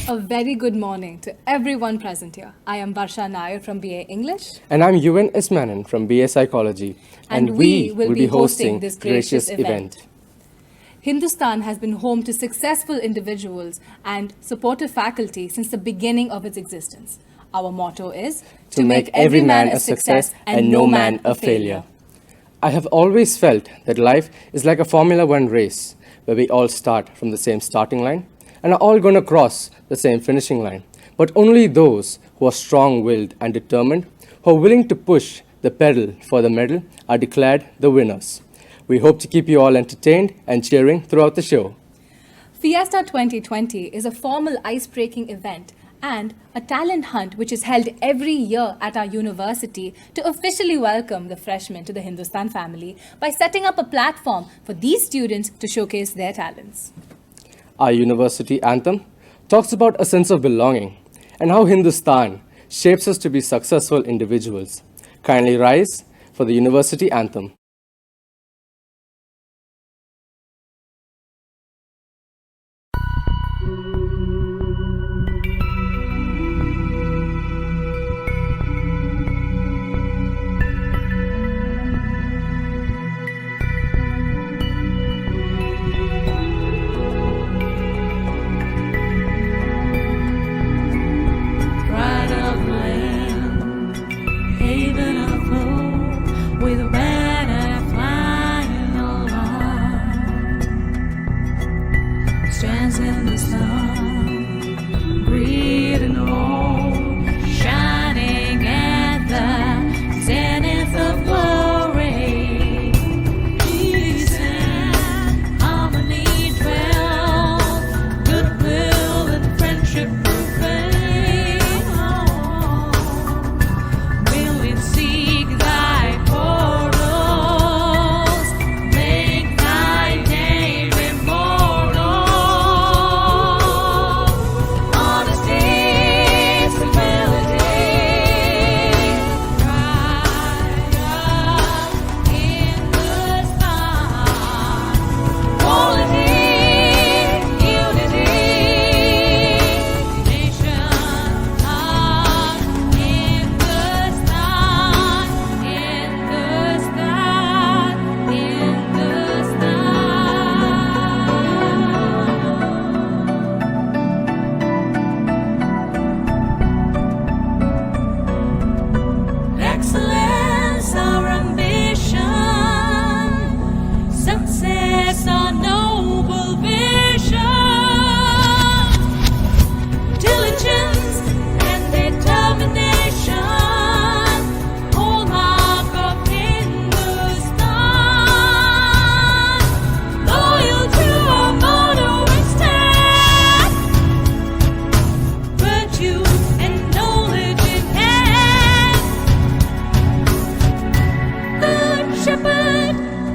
A very good morning to everyone present here. I am Varsha Nair from BA English. And I'm Yuvan Ismanan from BA Psychology. And we will be hosting this gracious event. Hindustan has been home to successful individuals and supportive faculty since the beginning of its existence. Our motto is To make every man a success and no man a failure. I have always felt that life is like a Formula One race where we all start from the same starting line and are all going to cross the same finishing line. But only those who are strong-willed and determined, who are willing to push the pedal for the medal, are declared the winners. We hope to keep you all entertained and cheering throughout the show. Fiesta 2020 is a formal ice-breaking event and a talent hunt which is held every year at our university to officially welcome the freshmen to the Hindustan family by setting up a platform for these students to showcase their talents. Our university anthem talks about a sense of belonging and how Hindustan shapes us to be successful individuals. Kindly rise for the university anthem.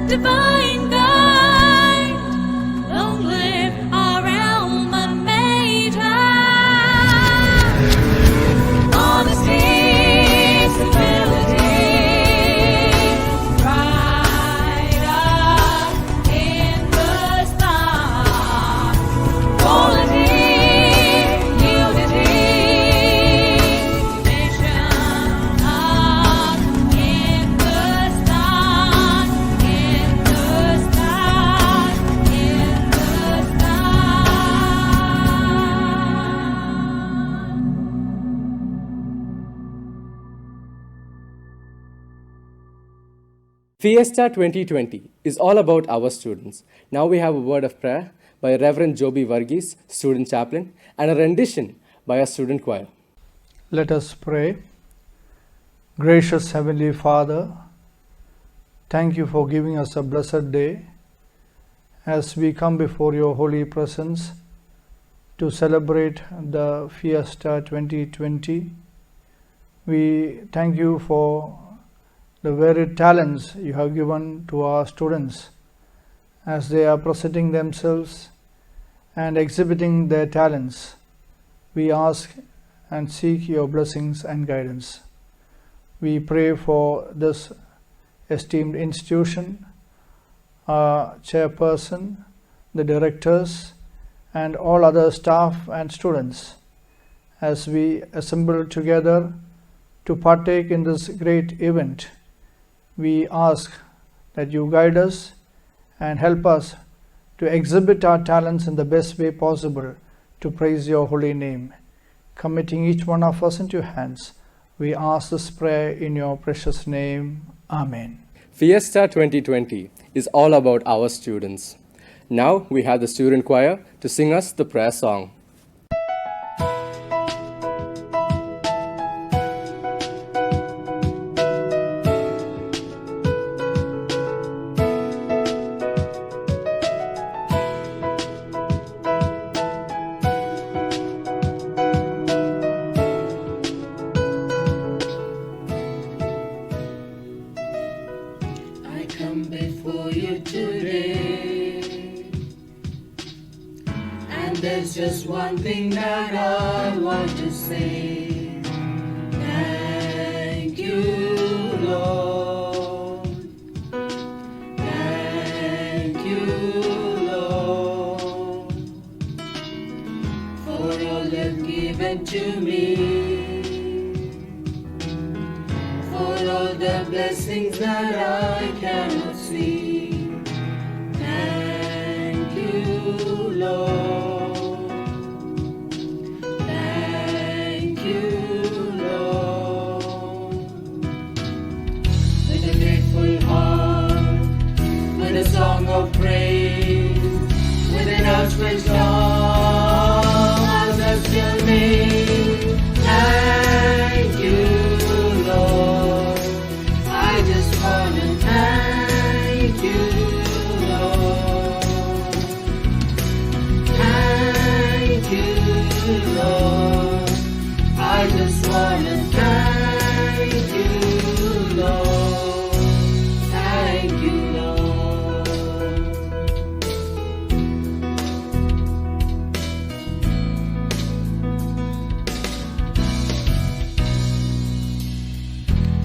Divine guide, long live our alma mater. Honesty, civility, pride up in the stars. Quality, unity, nation up in the stars. Fiesta 2020 is all about our students. Now we have a word of prayer by Reverend Joby Varghese, student chaplain, and a rendition by a student choir. Let us pray. Gracious Heavenly Father, thank you for giving us a blessed day as we come before your holy presence to celebrate the Fiesta 2020. We thank you for the varied talents you have given to our students as they are presenting themselves and exhibiting their talents. We ask and seek your blessings and guidance. We pray for this esteemed institution, our chairperson, the directors, and all other staff and students as we assemble together to partake in this great event. We ask that you guide us and help us to exhibit our talents in the best way possible to praise your holy name. Committing each one of us into your hands, we ask this prayer in your precious name. Amen. Fiesta 2020 is all about our students. Now we have the student choir to sing us the prayer song. I come before you today, and there's just one thing that I want to say. Thank you, Lord. Thank you, Lord, for all you've given to me, for all the blessings that I cannot see. Thank you, Lord. Thank you, Lord. With a grateful heart, with a song of praise, with an outstretched arm, I'll bless your name. Thank you, Lord. I just want to thank you, Lord. Thank you, Lord. I just want to thank you, Lord. Thank you, Lord.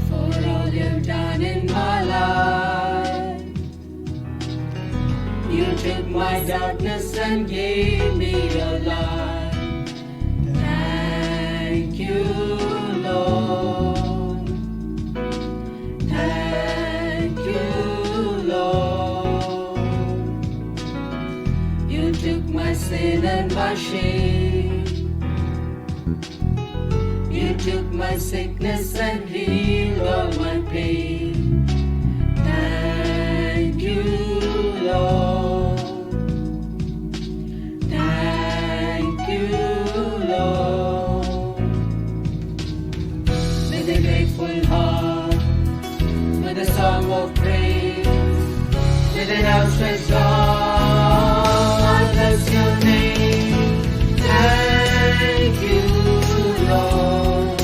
For all you've done in my life, you took my darkness and gave me a light. Thank you, Lord. Thank you, Lord. You took my sin and my shame. You took my sickness and healed all my pain. Thank you, Lord. Thank you, Lord. With a grateful heart, with a song of praise, with an outstretched arm, I bless your name. Thank you, Lord.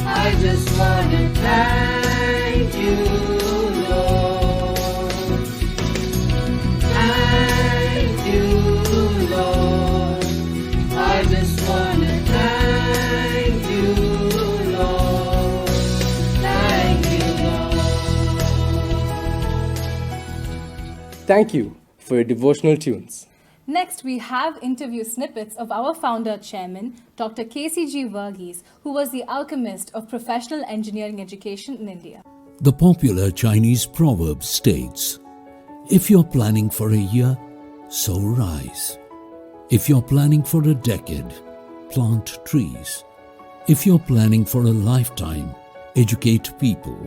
I just want to thank you, Lord. Thank you, Lord. I just want to thank you, Lord. Thank you, Lord. Thank you for your devotional tunes. Next, we have interview snippets of our founder chairman, Dr. KCG Verghese, who was the alchemist of professional engineering education in India. The popular Chinese proverb states, if you're planning for a year, sow rice. If you're planning for a decade, plant trees. If you're planning for a lifetime, educate people.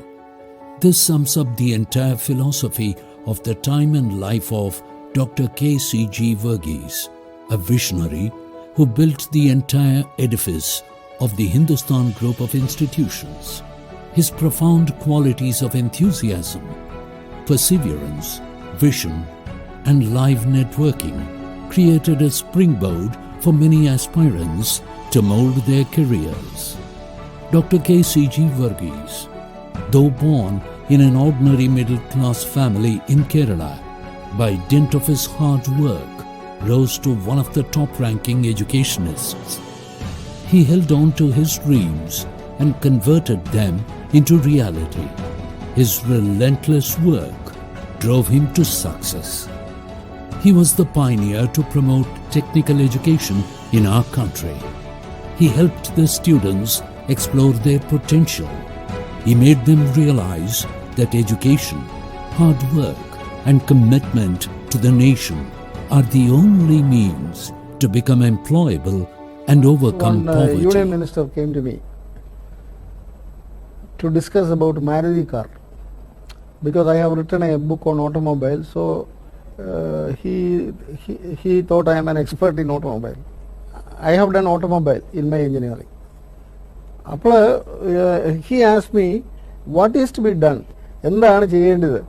This sums up the entire philosophy of the time and life of Dr. KCG Verghese, a visionary who built the entire edifice of the Hindustan group of institutions. His profound qualities of enthusiasm, perseverance, vision, and live networking created a springboard for many aspirants to mold their careers. Dr. KCG Verghese, though born in an ordinary middle-class family in Kerala, by dint of his hard work, rose to one of the top-ranking educationists. He held on to his dreams and converted them into reality. His relentless work drove him to success. He was the pioneer to promote technical education in our country. he helped the students explore their potential. He made them realize that education, hard work, and commitment to the nation are the only means to become employable and overcome One poverty. Union Minister came to me to discuss about Maruti car, because I have written a book on automobile. So he thought I am an expert in automobile. I have done automobile in my engineering. He asked me, what is to be done? എന്താണ് ചെയ്യേണ്ടത്?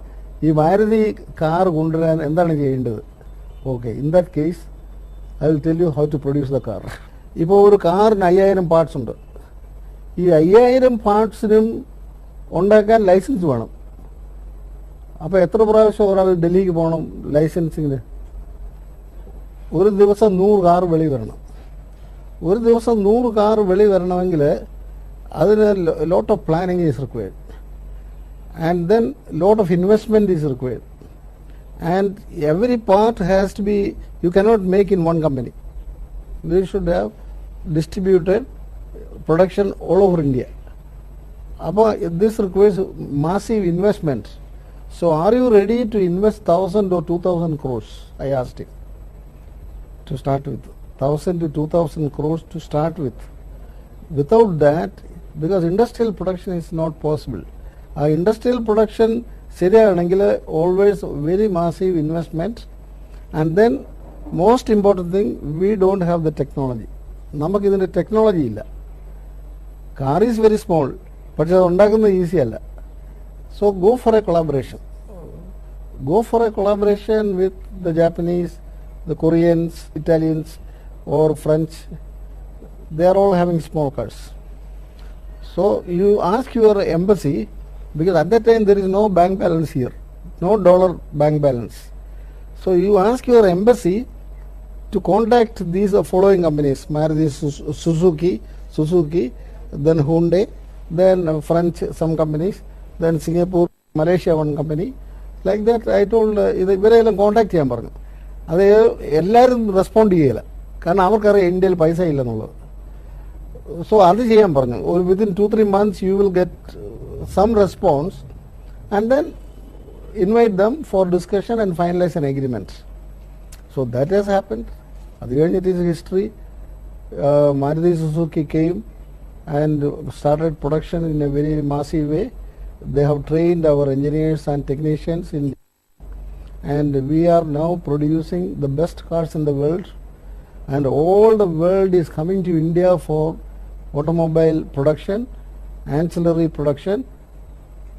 ഈ Maruti car കൊണ്ടുവരാൻ എന്താണ് ചെയ്യേണ്ടത്? Okay, in that case, I will tell you how to produce the car. ഇപ്പോൾ ഒരു കാറിന് 5000 parts ഉണ്ട്. ഈ 5000 പാർട്സിനും ഉണ്ടാക്കാൻ ലൈസൻസ് വേണം. അപ്പോൾ എത്ര പ്രാവശ്യം ഒരാൾ ഡൽഹിക്ക് പോകണം ലൈസൻസിങ്ങിന്? ഒരു ദിവസം 100 കാർ വെളി വരണം. ഒരു ദിവസം 100 കാർ വെളി വരണമെങ്കിൽ അതിന് lot of planning is required, and then lot of investment is required, and every part has to be, you cannot make in one company. We should have distributed production all over India. This requires massive investment. So are you ready to invest 1,000 or 2,000 crores? I asked him. To start with 1,000 to 2,000 crores to start with. Without that, because industrial production is not possible. Industrial production ശരിയാണെങ്കിൽ always very massive investment, and then most important thing, we don't have the technology. നമുക്ക് ഇതിൻ്റെ technology ഇല്ല. Car is very small, പക്ഷെ അത് ഉണ്ടാക്കുന്നത് easy അല്ല. So go for a collaboration. Go for a collaboration with the Japanese, the Koreans, Italians, or French. They are all having small cars. So you ask your embassy, because at that time there is no bank balance here, no dollar bank balance. So you ask your embassy to contact these following companies: Maruti, Suzuki, then Hyundai, then French some companies, then Singapore, Malaysia one company. Like that I told ഇവരെല്ലാം contact ചെയ്യാൻ പറഞ്ഞു. അത് എല്ലാവരും respond ചെയ്യില്ല, കാരണം അവർക്കറിയാം ഇന്ത്യയിൽ പൈസ ഇല്ലെന്നുള്ളത്. സോ അത് ചെയ്യാൻ പറഞ്ഞു. Within 2-3 months you will get some response, and then invite them for discussion and finalize an agreement. So that has happened. At the end it is history. Maruti Suzuki came and started production in a very massive way. They have trained our engineers and technicians in, and we are now producing the best cars in the world, and all the world is coming to India for automobile production, ancillary production.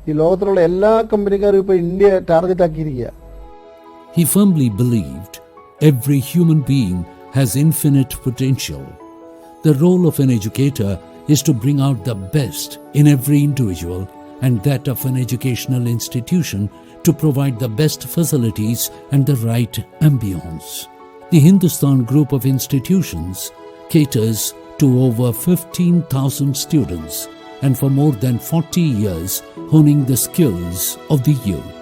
ഈ ലോകത്തിലുള്ള എല്ലാ കമ്പനിക്കാരും ഇപ്പോൾ India target ആക്കിയിരിക്കുക. He firmly believed every human being has infinite potential. The role of an educator is to bring out the best in every individual, and that of an educational institution to provide the best facilities and the right ambience. The Hindustan group of institutions caters to over 15,000 students, and for more than 40 years honing the skills of the youth.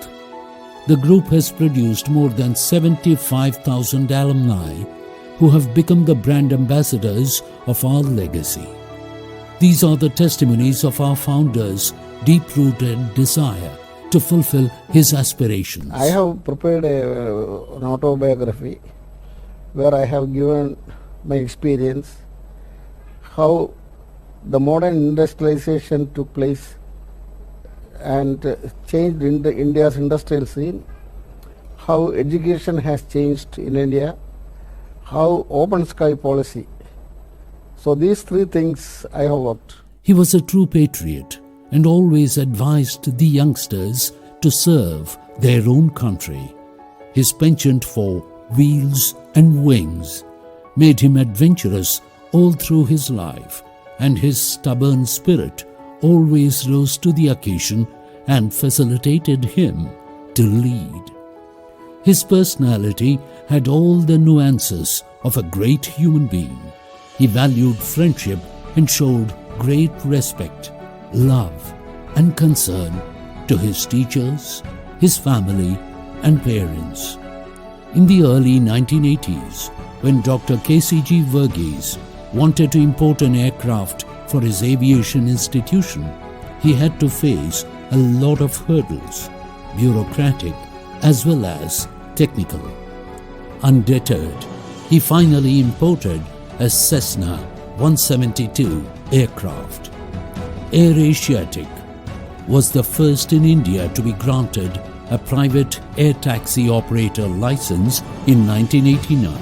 The group has produced more than 75,000 alumni who have become the brand ambassadors of our legacy. These are the testimonies of our founder's deep-rooted desire to fulfill his aspirations. I have prepared an autobiography where I have given my experience, how the modern industrialization took place and changed India's industrial scene, how education has changed in India, how open sky policy. So these 3 things I have worked. He was a true patriot and always advised the youngsters to serve their own country. His penchant for wheels and wings made him adventurous all through his life, and his stubborn spirit always rose to the occasion and facilitated him to lead. His personality had all the nuances of a great human being. He valued friendship and showed great respect, love, and concern to his teachers, his family, and parents. In the early 1980s, when Dr. K.C.G. Verghese wanted to import an aircraft for his aviation institution, he had to face a lot of hurdles, bureaucratic as well as technical. Undeterred, he finally imported a Cessna 172 aircraft. Air Asiatic was the first in India to be granted a private air taxi operator license in 1989.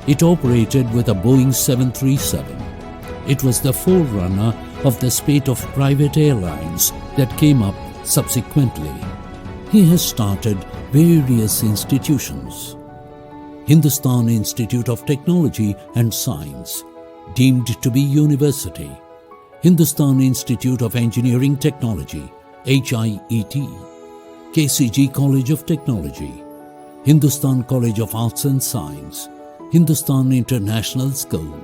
It operated with a Boeing 737. It was the forerunner of the spate of private airlines that came up subsequently. He has started various institutions. Hindustan Institute of Technology and Science, deemed to be university. Hindustan Institute of Engineering Technology, HIET. KCG College of Technology. Hindustan College of Arts and Science. Hindustan International School.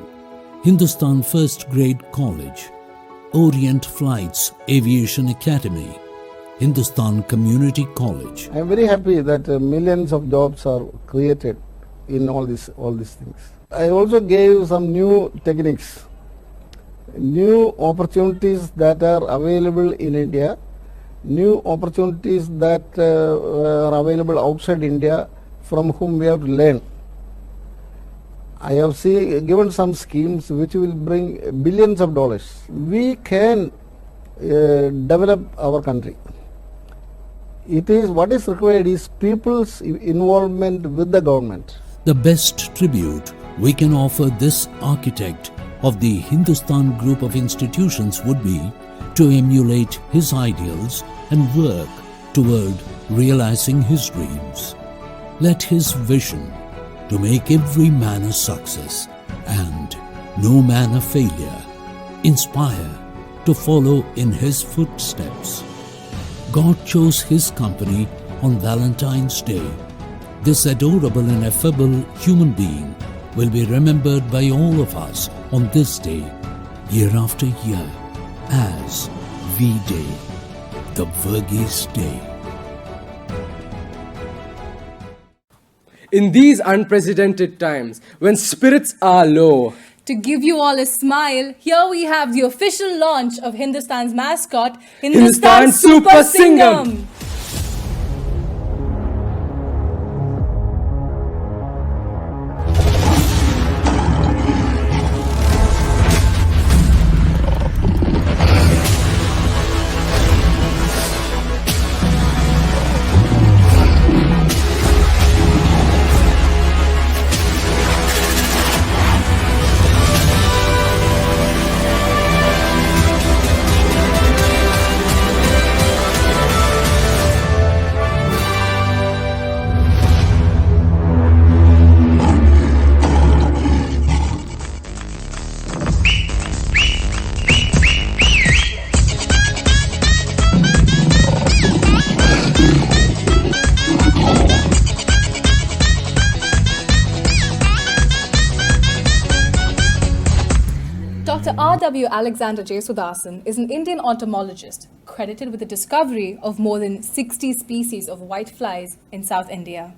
Hindustan First Grade College. Orient Flights Aviation Academy. Hindustan Community College. I am very happy that millions of jobs are created in all these things. I also gave some new techniques, new opportunities that are available in India, new opportunities that are available outside India, from whom we have to learn. I have given some schemes which will bring billions of dollars. We can develop our country. What is required is people's involvement with the government. The best tribute we can offer this architect of the Hindustan group of institutions would be to emulate his ideals and work toward realizing his dreams. Let his vision to make every man a success and no man a failure inspire to follow in his footsteps. God chose his company on Valentine's Day. This adorable and affable human being will be remembered by all of us on this day, year after year, as V-Day, the Verghese Day. In these unprecedented times, when spirits are low, To give you all a smile, here we have the official launch of Hindustan's mascot, Hindustan Super Singam. Dr. R.W. Alexander Jesudasan is an Indian entomologist credited with the discovery of more than 60 species of whiteflies in South India.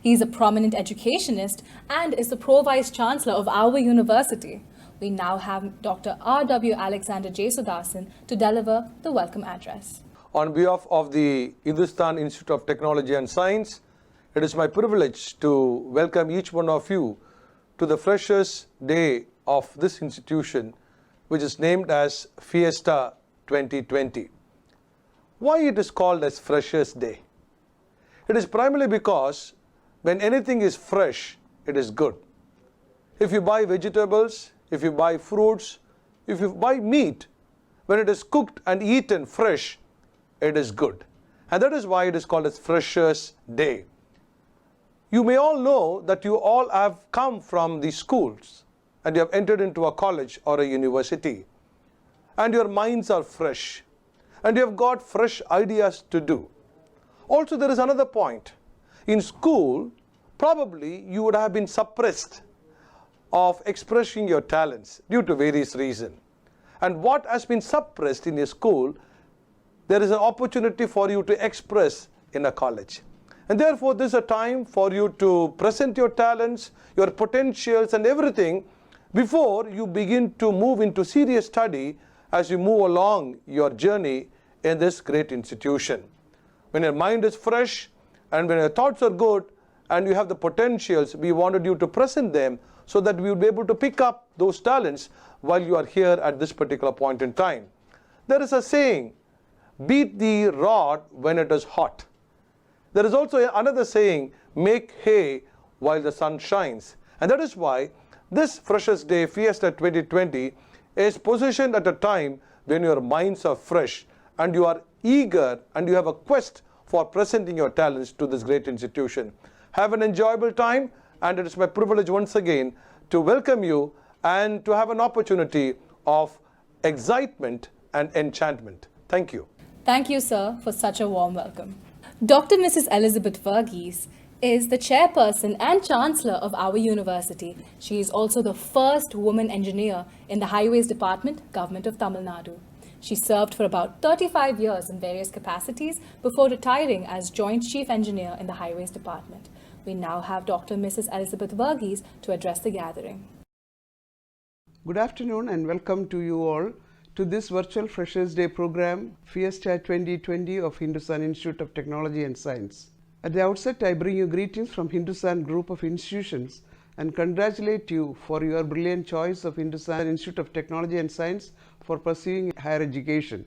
He is a prominent educationist and is the Pro-Vice Chancellor of our university. We now have Dr. R.W. Alexander Jesudasan to deliver the welcome address. On behalf of the Hindustan Institute of Technology and Science, it is my privilege to welcome each one of you to the Freshers' Day of this institution, which is named as Fiesta 2020. Why it is called as Freshers' Day? It is primarily because when anything is fresh, it is good. If you buy vegetables, if you buy fruits, if you buy meat, when it is cooked and eaten fresh, it is good. And that is why it is called as Freshers' Day. You may all know that you all have come from the schools and you have entered into a college or a university, and your minds are fresh and you have got fresh ideas to do. Also, there is another point. In school, probably you would have been suppressed of expressing your talents due to various reasons. And what has been suppressed in your school, there is an opportunity for you to express in a college. And therefore, this is a time for you to present your talents, your potentials and everything before you begin to move into serious study as you move along your journey in this great institution. When your mind is fresh and when your thoughts are good and you have the potentials, we wanted you to present them so that we would be able to pick up those talents while you are here at this particular point in time. There is a saying, beat the rod when it is hot. There is also another saying, make hay while the sun shines. And that is why this Freshers' Day Fiesta 2020 is positioned at a time when your minds are fresh and you are eager and you have a quest for presenting your talents to this great institution. Have an enjoyable time, and it is my privilege once again to welcome you and to have an opportunity of excitement and enchantment. Thank you. Thank you, sir, for such a warm welcome. Dr. Mrs. Elizabeth Verghese is the chairperson and chancellor of our university. She is also the first woman engineer in the Highways Department, Government of Tamil Nadu. She served for about 35 years in various capacities before retiring as Joint Chief Engineer in the Highways Department. We now have Dr. Mrs. Elizabeth Verghese to address the gathering. Good afternoon and welcome to you all to this virtual Freshers' Day program, Fiesta 2020 of Hindustan Institute of Technology and Science. At the outset, I bring you greetings from Hindustan Group of Institutions and congratulate you for your brilliant choice of Hindustan Institute of Technology and Science for pursuing higher education.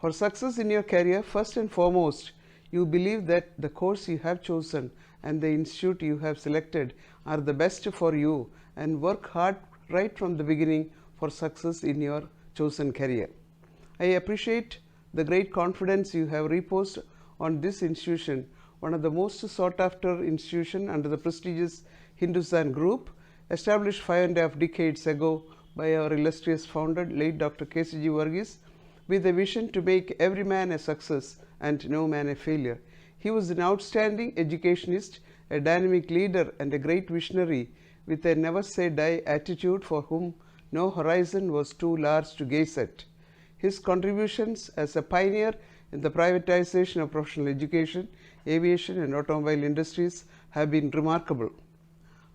For success in your career, first and foremost, you believe that the course you have chosen and the institute you have selected are the best for you and work hard right from the beginning for success in your chosen career. I appreciate the great confidence you have reposed on this institution, one of the most sought after institution under the prestigious Hindustan Group, established 5.5 decades ago by our illustrious founder, late Dr. K.C.G. Verghese, with a vision to make every man a success and no man a failure. He was an outstanding educationist, a dynamic leader and a great visionary with a never say die attitude for whom no horizon was too large to gaze at. His contributions as a pioneer in the privatization of professional education, aviation and automobile industries have been remarkable.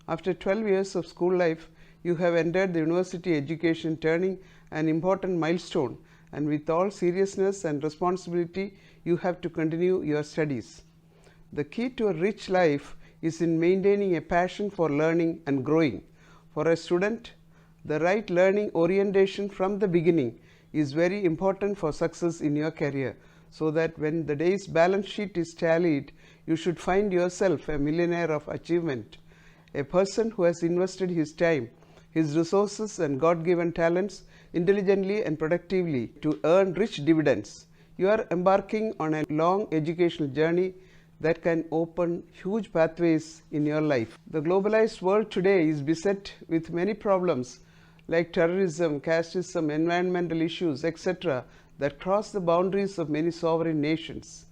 After 12 years of school life, you have entered the university education, turning an important milestone, and with all seriousness and responsibility, you have to continue your studies. The key to a rich life is in maintaining a passion for learning and growing. For a student, the right learning orientation from the beginning is very important for success in your career, so that when the day's balance sheet is tallied, you should find yourself a millionaire of achievement, a person who has invested his time, his resources and God-given talents intelligently and productively to earn rich dividends. You are embarking on a long educational journey that can open huge pathways in your life. The globalized world today is beset with many problems like terrorism, casteism, environmental issues, etc., that cross the boundaries of many sovereign nations.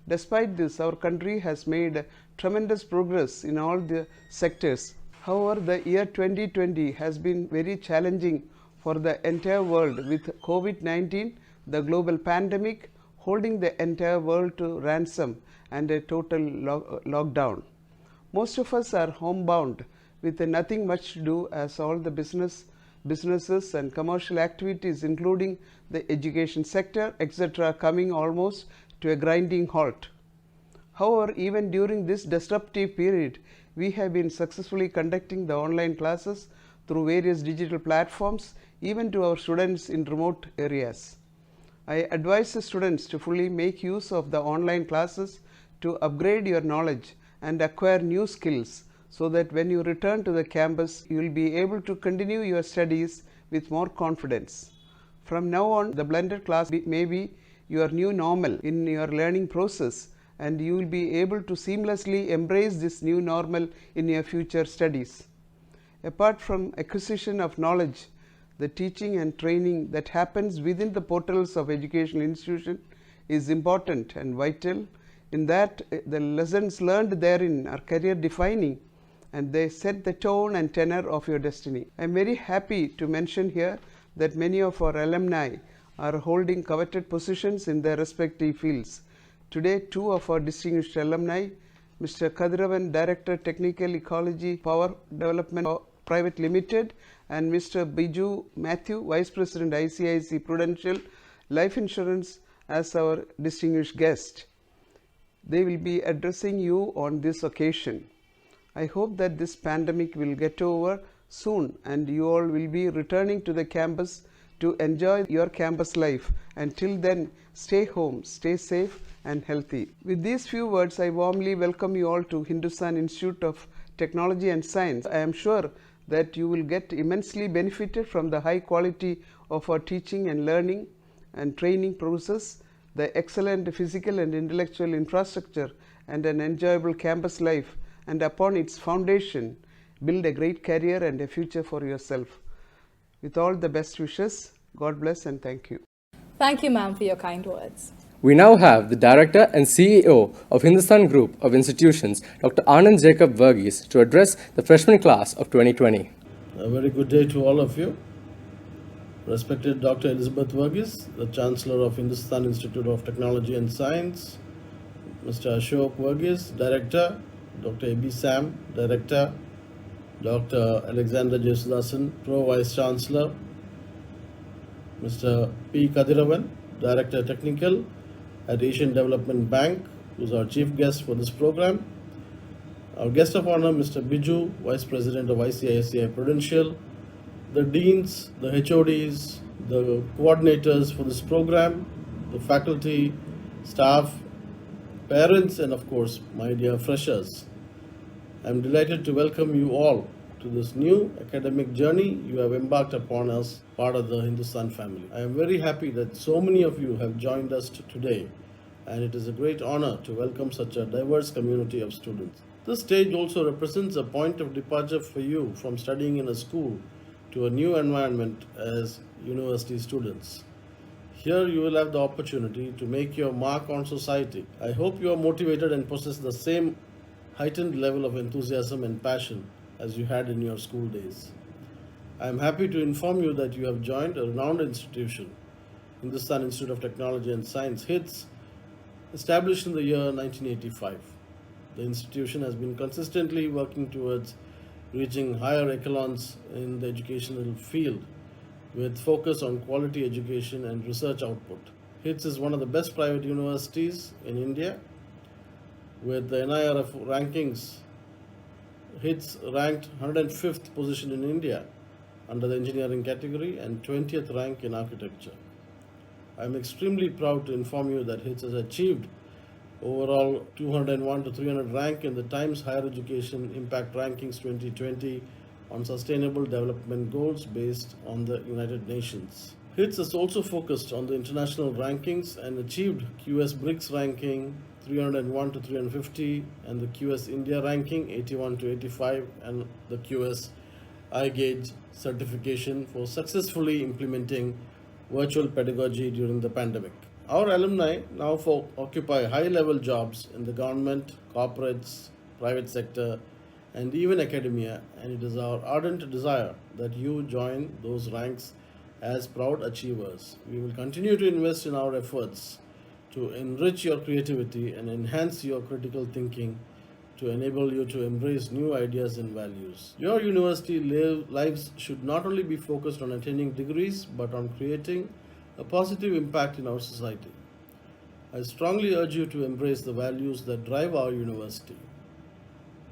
Despite this, our country has made tremendous progress in all the sectors. However, the year 2020 has been very challenging for the entire world, with COVID-19, the global pandemic, holding the entire world to ransom and a total lockdown. Most of us are homebound with nothing much to do, as all the businesses and commercial activities, including the education sector, etc., coming almost to a grinding halt. However, even during this disruptive period, we have been successfully conducting the online classes through various digital platforms, even to our students in remote areas. I advise the students to fully make use of the online classes to upgrade your knowledge and acquire new skills, so that when you return to the campus, you will be able to continue your studies with more confidence. From now on, the blended class may be your new normal in your learning process, and you will be able to seamlessly embrace this new normal in your future studies. Apart from acquisition of knowledge, the teaching and training that happens within the portals of educational institution is important and vital, in that the lessons learned therein are career defining and they set the tone and tenor of your destiny. I am very happy to mention here that many of our alumni are holding coveted positions in their respective fields. Today, two of our distinguished alumni, Mr. Kadiravan, Director Technical Ecology Power Development Private Limited, and Mr. Biju Matthew, Vice President ICICI Prudential Life Insurance, as our distinguished guest. They will be addressing you on this occasion. I hope that this pandemic will get over soon and you all will be returning to the campus to enjoy your campus life. Until then, stay home, stay safe and healthy. With these few words, I warmly welcome you all to Hindustan Institute of Technology and Science. I am sure that you will get immensely benefited from the high quality of our teaching and learning and training process, the excellent physical and intellectual infrastructure, and an enjoyable campus life, and upon its foundation, build a great career and a future for yourself. With all the best wishes, God bless and thank you. Thank you, ma'am, for your kind words. We now have the Director and CEO of Hindustan Group of Institutions, Dr. Anand Jacob Verghese, to address the freshman class of 2020. A very good day to all of you. Respected Dr. Elizabeth Verghese, the Chancellor of Hindustan Institute of Technology and Science, Mr. Ashok Verghese, Director, Dr. A.B. Sam, Director, Dr. Alexander Jesudasan, Pro Vice Chancellor, Mr. P. Kadiravan, Director Technical at Asian Development Bank, who is our chief guest for this program. Our guest of honor, Mr. Biju, Vice President of ICICI Prudential, the deans, the HODs, the coordinators for this program, the faculty, staff, parents, and of course, my dear freshers. I'm delighted to welcome you all to this new academic journey you have embarked upon as part of the Hindustan family. I am very happy that so many of you have joined us today, and it is a great honor to welcome such a diverse community of students. This stage also represents a point of departure for you from studying in a school to a new environment as university students. Here you will have the opportunity to make your mark on society. I hope you are motivated and possess the same heightened level of enthusiasm and passion as you had in your school days. I am happy to inform you that you have joined a renowned institution, Hindustan Institute of Technology and Science, HITS, established in the year 1985. The institution has been consistently working towards reaching higher echelons in the educational field with focus on quality education and research output. HITS is one of the best private universities in India. With the NIRF rankings, HITS ranked 105th position in India under the engineering category and 20th rank in architecture. I am extremely proud to inform you that HITS has achieved overall 201 to 300 rank in the Times Higher Education Impact Rankings 2020 on sustainable development goals based on the United Nations. HITS has also focused on the international rankings and achieved QS BRICS ranking 301 to 350 and the QS India ranking 81 to 85 and the QS iGauge certification for successfully implementing virtual pedagogy during the pandemic. Our alumni now occupy high-level jobs in the government, corporates, private sector, and even academia, and it is our ardent desire that you join those ranks as proud achievers. We will continue to invest in our efforts to enrich your creativity and enhance your critical thinking to enable you to embrace new ideas and values. Your university lives should not only be focused on attaining degrees, but on creating a positive impact in our society. I strongly urge you to embrace the values that drive our university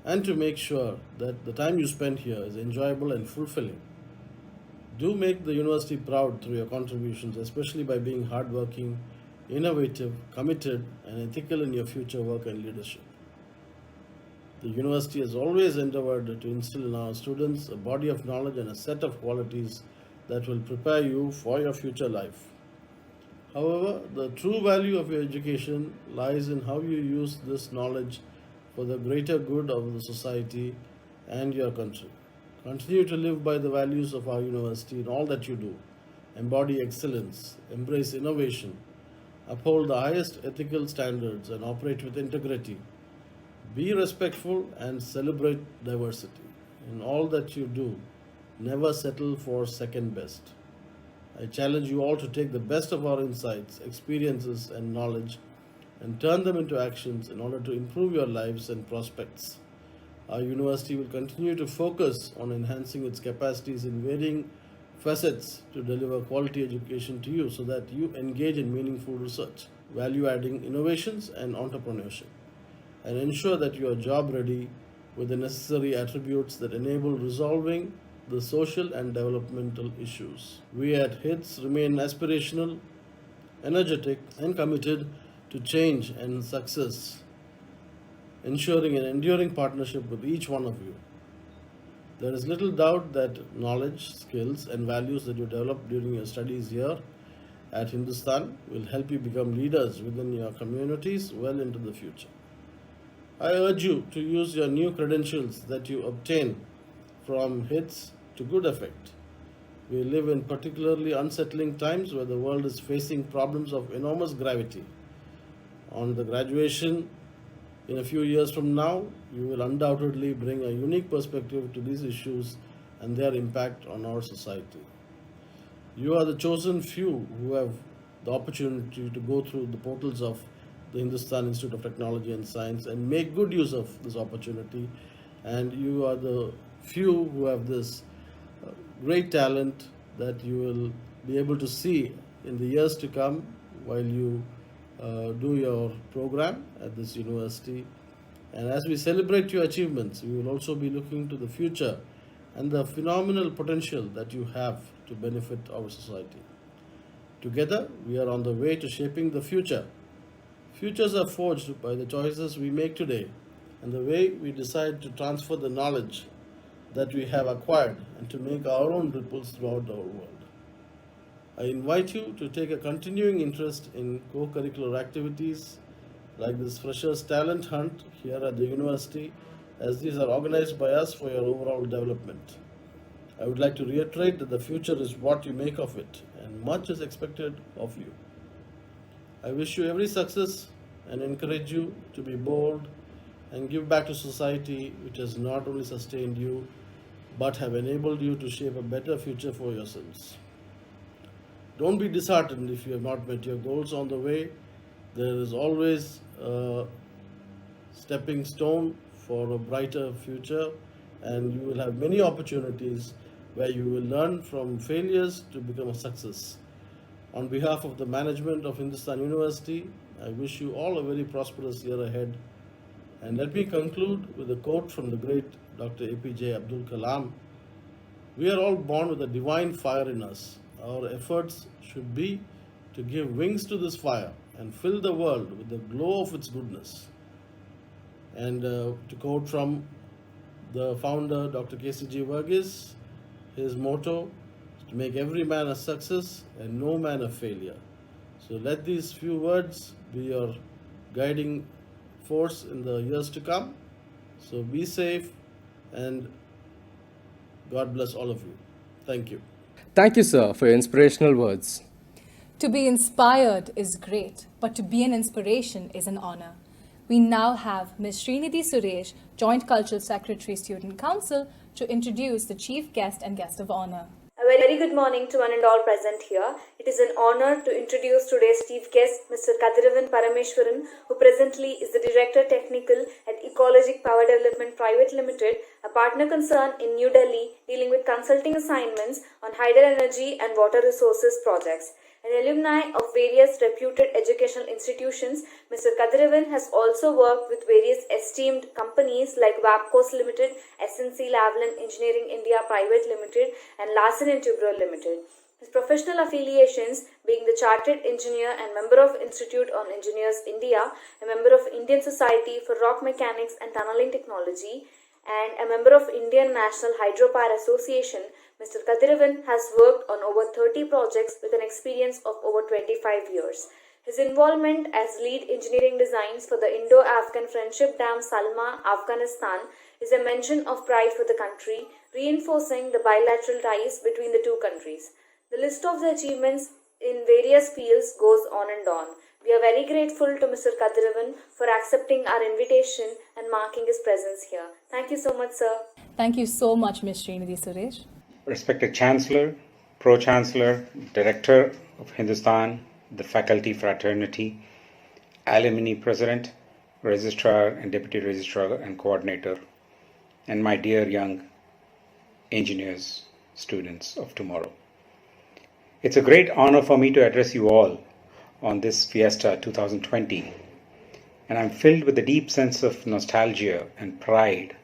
and to make sure that the time you spend here is enjoyable and fulfilling. Do make the university proud through your contributions, especially by being hardworking, innovative, committed, and ethical in your future work and leadership. The university has always endeavored to instill in our students a body of knowledge and a set of qualities that will prepare you for your future life. However, the true value of your education lies in how you use this knowledge for the greater good of the society and your country. Continue to live by the values of our university in all that you do. Embody excellence, embrace innovation, uphold the highest ethical standards, and operate with integrity. Be respectful and celebrate diversity. In all that you do, never settle for second best. I challenge you all to take the best of our insights, experiences, and knowledge and turn them into actions in order to improve your lives and prospects. Our university will continue to focus on enhancing its capacities in varying facets to deliver quality education to you so that you engage in meaningful research, value-adding innovations and entrepreneurship, and ensure that you are job ready with the necessary attributes that enable resolving the social and developmental issues. We at HITS remain aspirational, energetic, and committed to change and success, ensuring an enduring partnership with each one of you. There is little doubt that knowledge, skills, and values that you develop during your studies here at Hindustan will help you become leaders within your communities well into the future. I urge you to use your new credentials that you obtain from HITS to good effect. We live in particularly unsettling times where the world is facing problems of enormous gravity. On the graduation, in a few years from now, you will undoubtedly bring a unique perspective to these issues and their impact on our society. You are the chosen few who have the opportunity to go through the portals of the Hindustan Institute of Technology and Science and make good use of this opportunity. And you are the few who have this great talent that you will be able to see in the years to come while you do your program at this university. And as we celebrate your achievements, we will also be looking to the future and the phenomenal potential that you have to benefit our society. Together, we are on the way to shaping the future. Futures are forged by the choices we make today and the way we decide to transfer the knowledge that we have acquired and to make our own ripples throughout our world. I invite you to take a continuing interest in co-curricular activities like this Freshers Talent Hunt here at the university, as these are organized by us for your overall development. I would like to reiterate that the future is what you make of it, and much is expected of you. I wish you every success and encourage you to be bold and give back to society, which has not only sustained you, but have enabled you to shape a better future for yourselves. Don't be disheartened if you have not met your goals on the way. There is always a stepping stone for a brighter future, and you will have many opportunities where you will learn from failures to become a success. On behalf of the management of Hindustan University, I wish you all a very prosperous year ahead. And let me conclude with a quote from the great Dr. APJ Abdul Kalam. We are all born with a divine fire in us. Our efforts should be to give wings to this fire and fill the world with the glow of its goodness. And to quote from the founder, Dr. KCG Verghese, his motto is to make every man a success and no man a failure. So let these few words be your guiding force in the years to come. So be safe and God bless all of you. Thank you. Thank you, sir, for your inspirational words. To be inspired is great, but to be an inspiration is an honor. We now have Ms. Srinidhi Suresh, Joint Cultural Secretary, Student Council, to introduce the chief guest and guest of honor. A very good morning to one and all present here. It is an honor to introduce today's chief guest, Mr. Kadiravan Parameshwaran, who presently is the Director Technical at Ecologic Power Development Private Limited, a partner concern in New Delhi dealing with consulting assignments on hydro energy and water resources projects. An alumni of various reputed educational institutions, Mr. Kadiravan has also worked with various esteemed companies like Wapcos Limited, SNC Lavalin Engineering India Private Limited, and Larsen & Toubro Limited. His professional affiliations being the Chartered Engineer and member of Institute on Engineers India, a member of Indian Society for Rock Mechanics and Tunneling Technology, and a member of Indian National Hydropower Association, Mr. Kadiravan has worked on over 30 projects with an experience of over 25 years. His involvement as lead engineering designs for the Indo-Afghan Friendship Dam Salma, Afghanistan is a mention of pride for the country, reinforcing the bilateral ties between the two countries. The list of the achievements in various fields goes on and on. We are very grateful to Mr. Kadiravan for accepting our invitation and marking his presence here. Thank you so much, sir. Thank you so much, Ms. Srinidhi Suresh. Respected Chancellor, Pro-Chancellor, Director of Hindustan, the Faculty Fraternity, Alumni President, Registrar and Deputy Registrar and Coordinator, and my dear young engineers, students of tomorrow. It's a great honor for me to address you all on this Fiesta 2020, and I'm filled with a deep sense of nostalgia and pride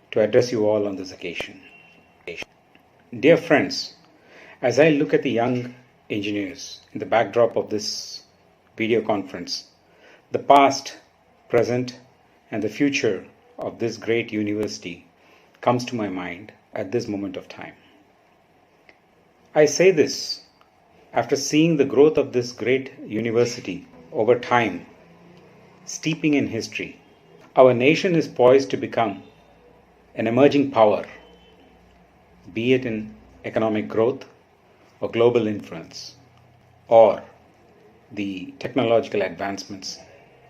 to address you all on this occasion. Dear friends, as I look at the young engineers in the backdrop of this video conference, the past, present, and the future of this great university comes to my mind at this moment of time. I say this after seeing the growth of this great university over time, steeping in history. Our nation is poised to become an emerging power, be it in economic growth or global influence or the technological advancements,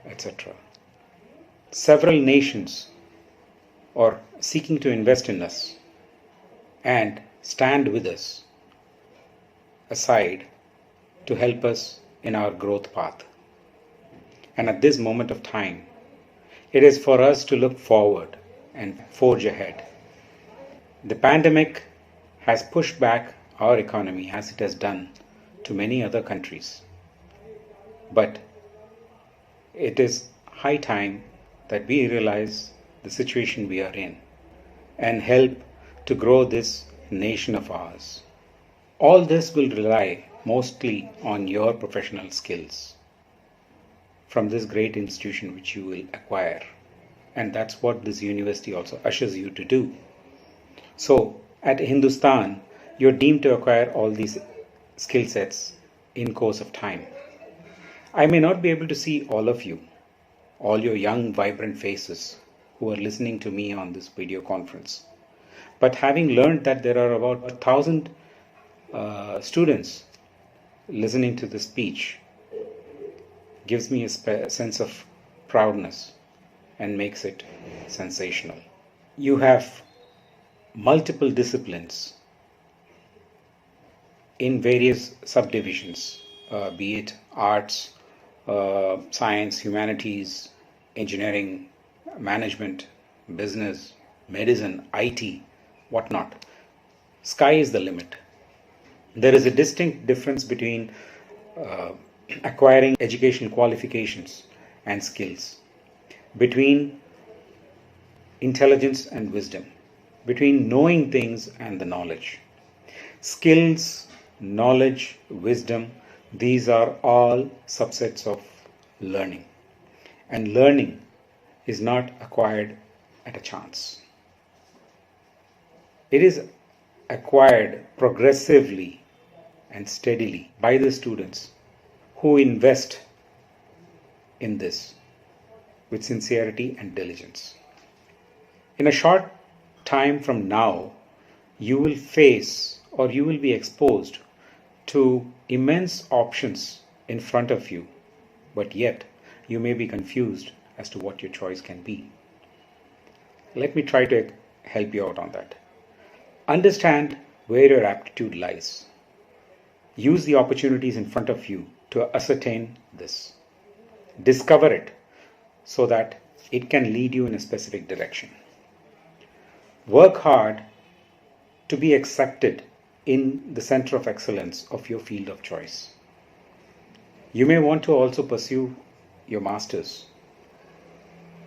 etc. Several nations are seeking to invest in us and stand with us aside to help us in our growth path. And at this moment of time, it is for us to look forward and forge ahead. The pandemic has pushed back our economy as it has done to many other countries. But it is high time that we realize the situation we are in and help to grow this nation of ours. All this will rely mostly on your professional skills from this great institution which you will acquire. And that's what this university also ushers you to do. So at Hindustan, you're deemed to acquire all these skill sets in course of time. I may not be able to see all of you, all your young, vibrant faces who are listening to me on this video conference. But having learned that there are about 1,000 students listening to this speech gives me a sense of proudness and makes it sensational. You have multiple disciplines in various subdivisions, be it arts, science, humanities, engineering, management, business, medicine, IT, whatnot. Sky is the limit. There is a distinct difference between acquiring education qualifications and skills, between intelligence and wisdom, between knowing things and the knowledge. Skills, knowledge, wisdom, these are all subsets of learning. And learning is not acquired at a chance. It is acquired progressively and steadily by the students who invest in this with sincerity and diligence. In a short time from now, you will face or you will be exposed to immense options in front of you, but yet you may be confused as to what your choice can be. Let me try to help you out on that. Understand where your aptitude lies. Use the opportunities in front of you to ascertain this. Discover it so that it can lead you in a specific direction. Work hard to be accepted in the center of excellence of your field of choice. You may want to also pursue your master's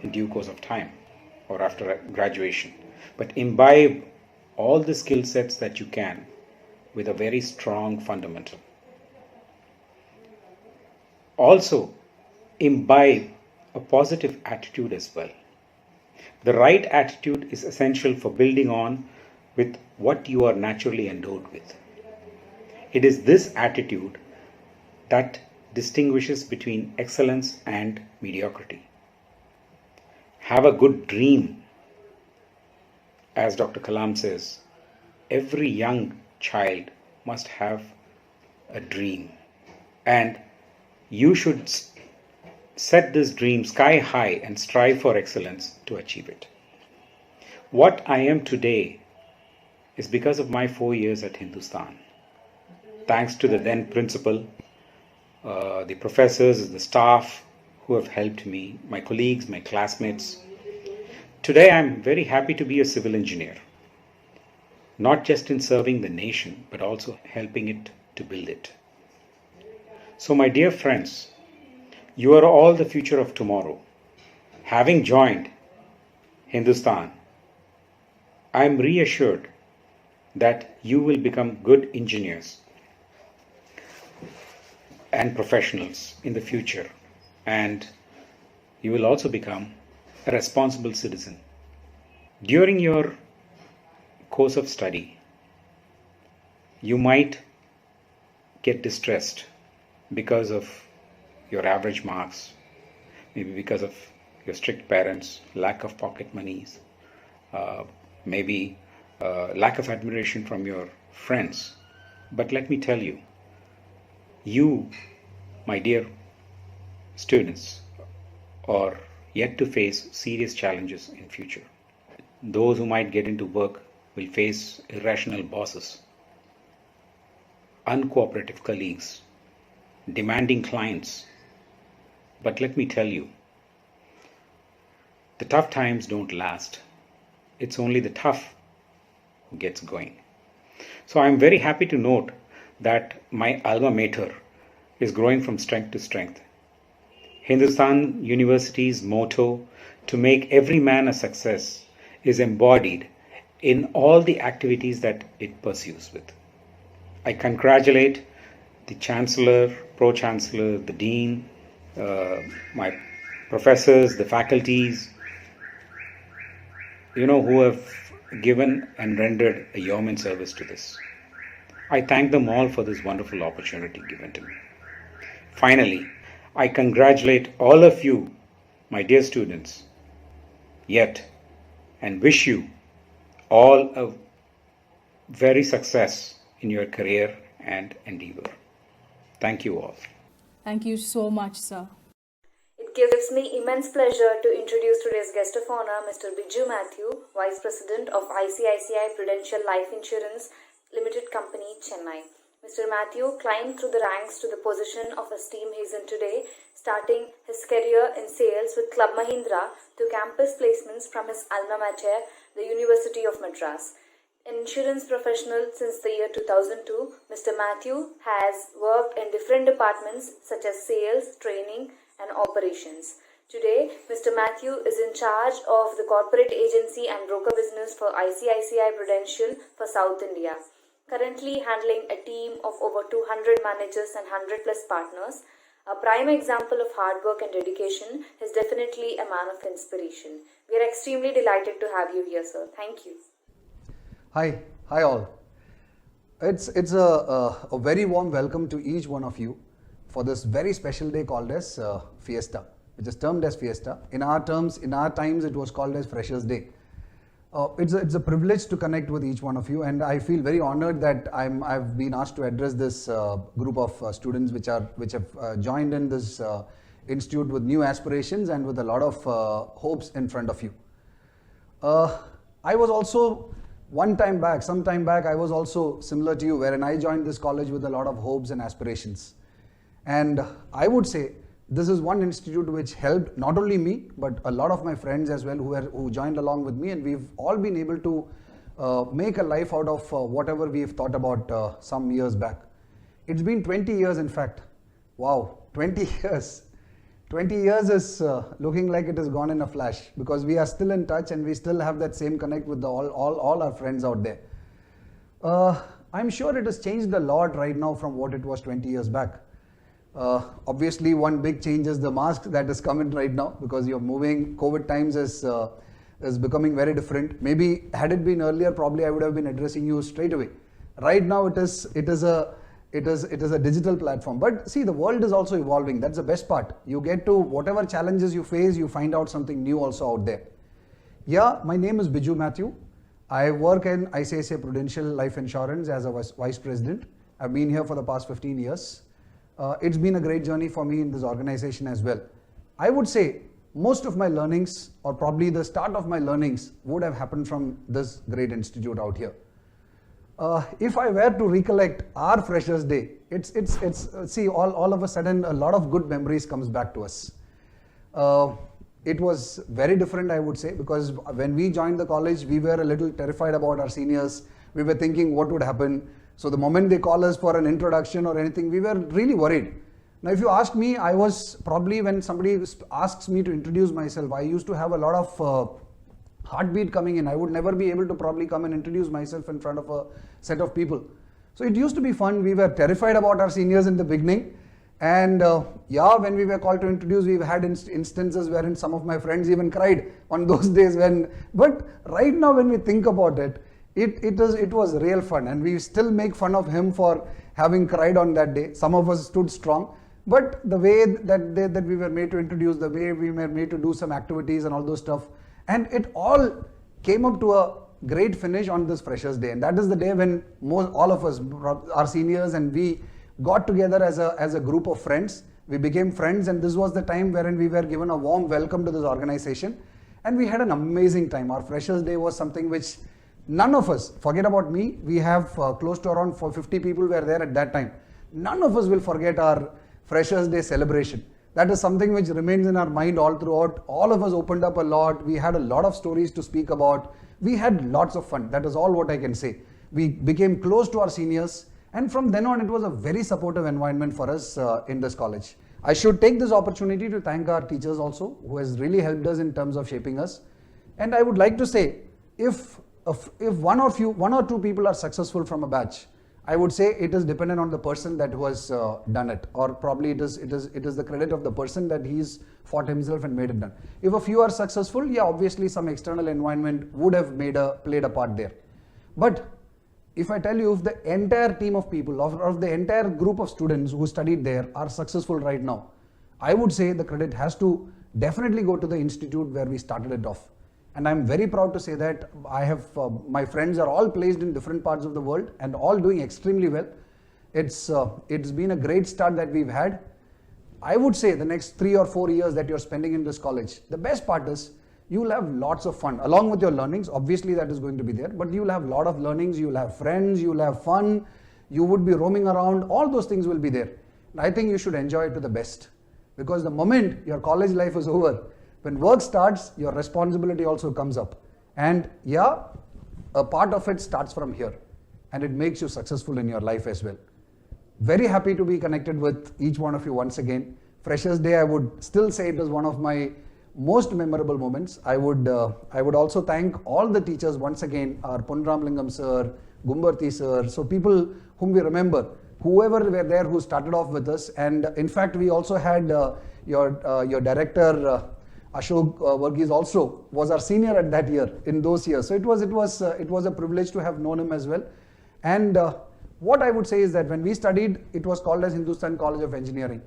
in due course of time or after graduation, but imbibe all the skill sets that you can with a very strong fundamental. Also, imbibe a positive attitude as well. The right attitude is essential for building on with what you are naturally endowed with. It is this attitude that distinguishes between excellence and mediocrity. Have a good dream. As Dr. Kalam says, every young child must have a dream. And you should set this dream sky high and strive for excellence to achieve it. What I am today is because of my 4 years at Hindustan. Thanks to the then principal, the professors, the staff who have helped me, my colleagues, my classmates. Today I'm very happy to be a civil engineer, not just in serving the nation, but also helping it to build it. So my dear friends, you are all the future of tomorrow. Having joined Hindustan, I am reassured that you will become good engineers and professionals in the future, and you will also become a responsible citizen. During your course of study, you might get distressed because of your average marks, maybe because of your strict parents, lack of pocket monies, maybe lack of admiration from your friends. But let me tell you, you, my dear students, are yet to face serious challenges in future. Those who might get into work will face irrational bosses, uncooperative colleagues, demanding clients. But let me tell you, the tough times don't last. It's only the tough who gets going. So I'm very happy to note that my alma mater is growing from strength to strength. Hindustan University's motto, to make every man a success, is embodied in all the activities that it pursues with. I congratulate the Chancellor, Pro-Chancellor, the Dean, my professors, the faculties, who have given and rendered a yeoman service to this. I thank them all for this wonderful opportunity given to me. Finally, I congratulate all of you, my dear students, and wish you all a very success in your career and endeavor. Thank you all. Thank you so much, sir. It gives me immense pleasure to introduce today's guest of honor, Mr. Biju Matthew, Vice President of ICICI Prudential Life Insurance Limited Company, Chennai. Mr. Matthew climbed through the ranks to the position of esteem he is in today, starting his career in sales with Club Mahindra to campus placements from his alma mater, the University of Madras. An insurance professional since the year 2002, Mr. Matthew has worked in different departments such as sales, training, and operations. Today, Mr. Matthew is in charge of the corporate agency and broker business for ICICI Prudential for South India. Currently handling a team of over 200 managers and 100 plus partners. A prime example of hard work and dedication, is definitely a man of inspiration. We are extremely delighted to have you here, sir. Thank you. Hi all. It's a very warm welcome to each one of you for this very special day called as Fiesta, which is termed as Fiesta. In our times, it was called as Freshers' Day. It's a privilege to connect with each one of you, and I feel very honored that I've been asked to address this group of students which have joined in this institute with new aspirations and with a lot of hopes in front of you. I was also some time back, I was also similar to you, wherein I joined this college with a lot of hopes and aspirations. And I would say this is one institute which helped not only me, but a lot of my friends as well who joined along with me, and we've all been able to make a life out of whatever we've thought about some years back. It's been 20 years, in fact. Wow, 20 years. 20 years is looking like it has gone in a flash, because we are still in touch and we still have that same connect with all our friends out there. I'm sure it has changed a lot right now from what it was 20 years back. Obviously, one big change is the mask that is coming right now, because you're moving. COVID times is becoming very different. Maybe had it been earlier, probably I would have been addressing you straight away. Right now, it is a digital platform. But see, the world is also evolving. That's the best part. You get to whatever challenges you face, you find out something new also out there. Yeah, my name is Biju Matthew. I work in ICICI Prudential Life Insurance as a vice president. I've been here for the past 15 years. It's been a great journey for me in this organization as well. I would say most of my learnings, or probably the start of my learnings, would have happened from this great institute out here. If I were to recollect our Freshers' Day, see, all of a sudden a lot of good memories comes back to us. it was very different, I would say, because when we joined the college, we were a little terrified about our seniors. We were thinking what would happen. So the moment they call us for an introduction or anything, we were really worried. Now, if you ask me, I was probably, when somebody asks me to introduce myself, I used to have a lot of heartbeat coming in. I would never be able to probably come and introduce myself in front of a set of people. So it used to be fun. We were terrified about our seniors in the beginning. And when we were called to introduce, we've had instances wherein some of my friends even cried on those days. But right now, when we think about it, it was real fun. And we still make fun of him for having cried on that day. Some of us stood strong. But the way that we were made to introduce, the way we were made to do some activities and all those stuff, and it all came up to a great finish on this Freshers' Day. And that is the day when all of us, our seniors and we, got together as a group of friends. We became friends, and this was the time wherein we were given a warm welcome to this organization. And we had an amazing time. Our Freshers' Day was something which none of us, forget about me, we have close to around 50 people were there at that time. None of us will forget our Freshers' Day celebration. That is something which remains in our mind all throughout. All of us opened up a lot. We had a lot of stories to speak about. We had lots of fun. That is all what I can say. We became close to our seniors, and from then on, it was a very supportive environment for us in this college. I should take this opportunity to thank our teachers also, who has really helped us in terms of shaping us. And I would like to say, if one or two people are successful from a batch, I would say it is dependent on the person that who has done it, or probably it is the credit of the person that he's fought himself and made it done. If a few are successful, yeah, obviously some external environment would have played a part there. But if I tell you, if the entire team of people, or the entire group of students who studied there are successful right now, I would say the credit has to definitely go to the institute where we started it off. And I'm very proud to say that I have, my friends are all placed in different parts of the world and all doing extremely well. It's been a great start that we've had. I would say the next 3 or 4 years that you're spending in this college, the best part is you will have lots of fun along with your learnings. Obviously that is going to be there, but you will have a lot of learnings, you will have friends, you will have fun, you would be roaming around, all those things will be there. And I think you should enjoy it to the best, because the moment your college life is over, when work starts, your responsibility also comes up. And yeah, a part of it starts from here, and it makes you successful in your life as well. Very happy to be connected with each one of you once again. Freshers' Day, I would still say it is one of my most memorable moments. I would also thank all the teachers once again, our Punramlingam sir, Gumbarthi sir, so people whom we remember, whoever were there who started off with us. And in fact, we also had your director, Ashok Varghese also was our senior at that year, in those years. So it was a privilege to have known him as well. And what I would say is that when we studied, it was called as Hindustan College of Engineering.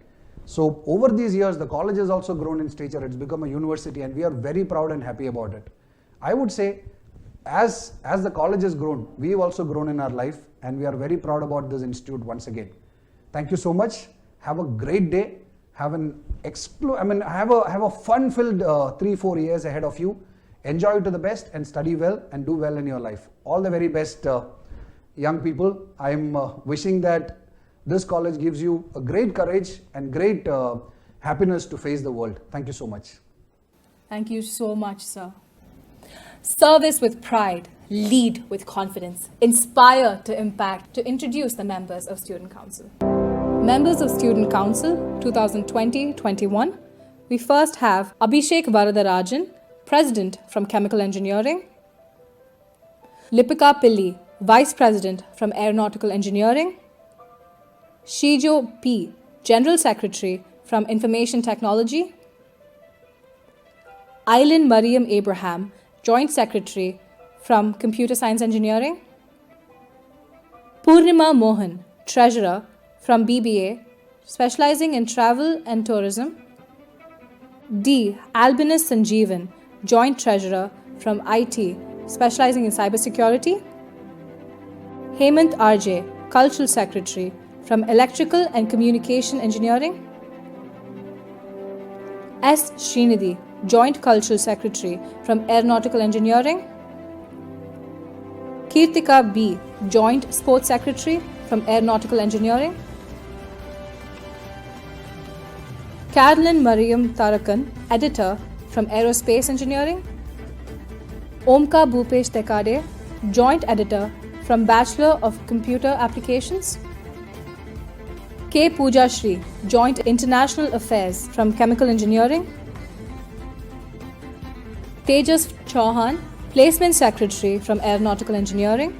So over these years, the college has also grown in stature. It's become a university, and we are very proud and happy about it. I would say, as the college has grown, we've also grown in our life, and we are very proud about this institute once again. Thank you so much. Have a great day. Have a fun-filled 3-4 years ahead of you. Enjoy it to the best and study well and do well in your life. All the very best, young people. I'm wishing that this college gives you a great courage and great happiness to face the world. Thank you so much. Thank you so much, sir. Service with pride, lead with confidence, inspire to impact, to introduce the members of Student Council. Members of Student Council 2020-21. We first have Abhishek Varadarajan, President from Chemical Engineering. Lipika Pilli, Vice President from Aeronautical Engineering. Shijo P, General Secretary from Information Technology. Aileen Mariam Abraham, Joint Secretary from Computer Science Engineering. Purnima Mohan, Treasurer from BBA, specializing in travel and tourism. D. Albinus Sanjeevan, Joint Treasurer from IT, specializing in cybersecurity. Hemant RJ, Cultural Secretary from Electrical and Communication Engineering. S. Srinidhi, Joint Cultural Secretary from Aeronautical Engineering. Kirtika B, Joint Sports Secretary from Aeronautical Engineering. Carolyn Mariam Tarakan, Editor from Aerospace Engineering. Omka Bhupesh Tekade, Joint Editor from Bachelor of Computer Applications. K. Pooja Shri, Joint International Affairs from Chemical Engineering. Tejas Chauhan, Placement Secretary from Aeronautical Engineering.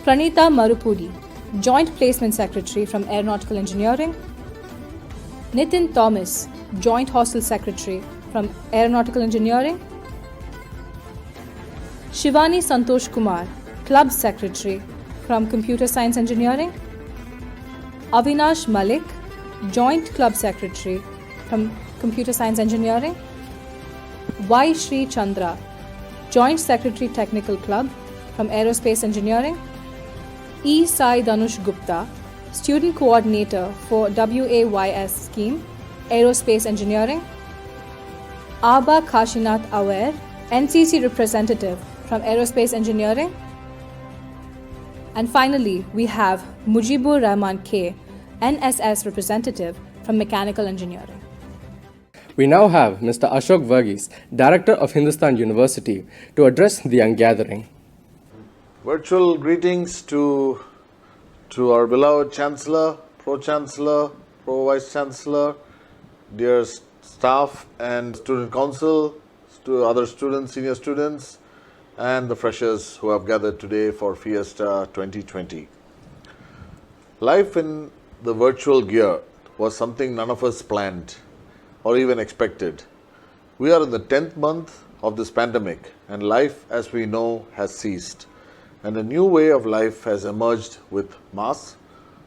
Pranita Marupudi, Joint Placement Secretary from Aeronautical Engineering. Nitin Thomas, Joint Hostel Secretary from Aeronautical Engineering. Shivani Santosh Kumar, Club Secretary from Computer Science Engineering. Avinash Malik, Joint Club Secretary from Computer Science Engineering. Y. Sri Chandra, Joint Secretary Technical Club from Aerospace Engineering. E. Sai Danush Gupta, Student Coordinator for WAYS Scheme, Aerospace Engineering. Aba Kashinath Awer, NCC Representative from Aerospace Engineering. And finally, we have Mujibur Rahman K, NSS Representative from Mechanical Engineering. We now have Mr. Ashok Varghese, Director of Hindustan University, to address the young gathering. Virtual greetings to our beloved Chancellor, Pro-Chancellor, Pro-Vice-Chancellor, dear staff and student council, to other students, senior students, and the freshers who have gathered today for Fiesta 2020. Life in the virtual gear was something none of us planned or even expected. We are in the 10th month of this pandemic, and life as we know has ceased. And a new way of life has emerged with masks,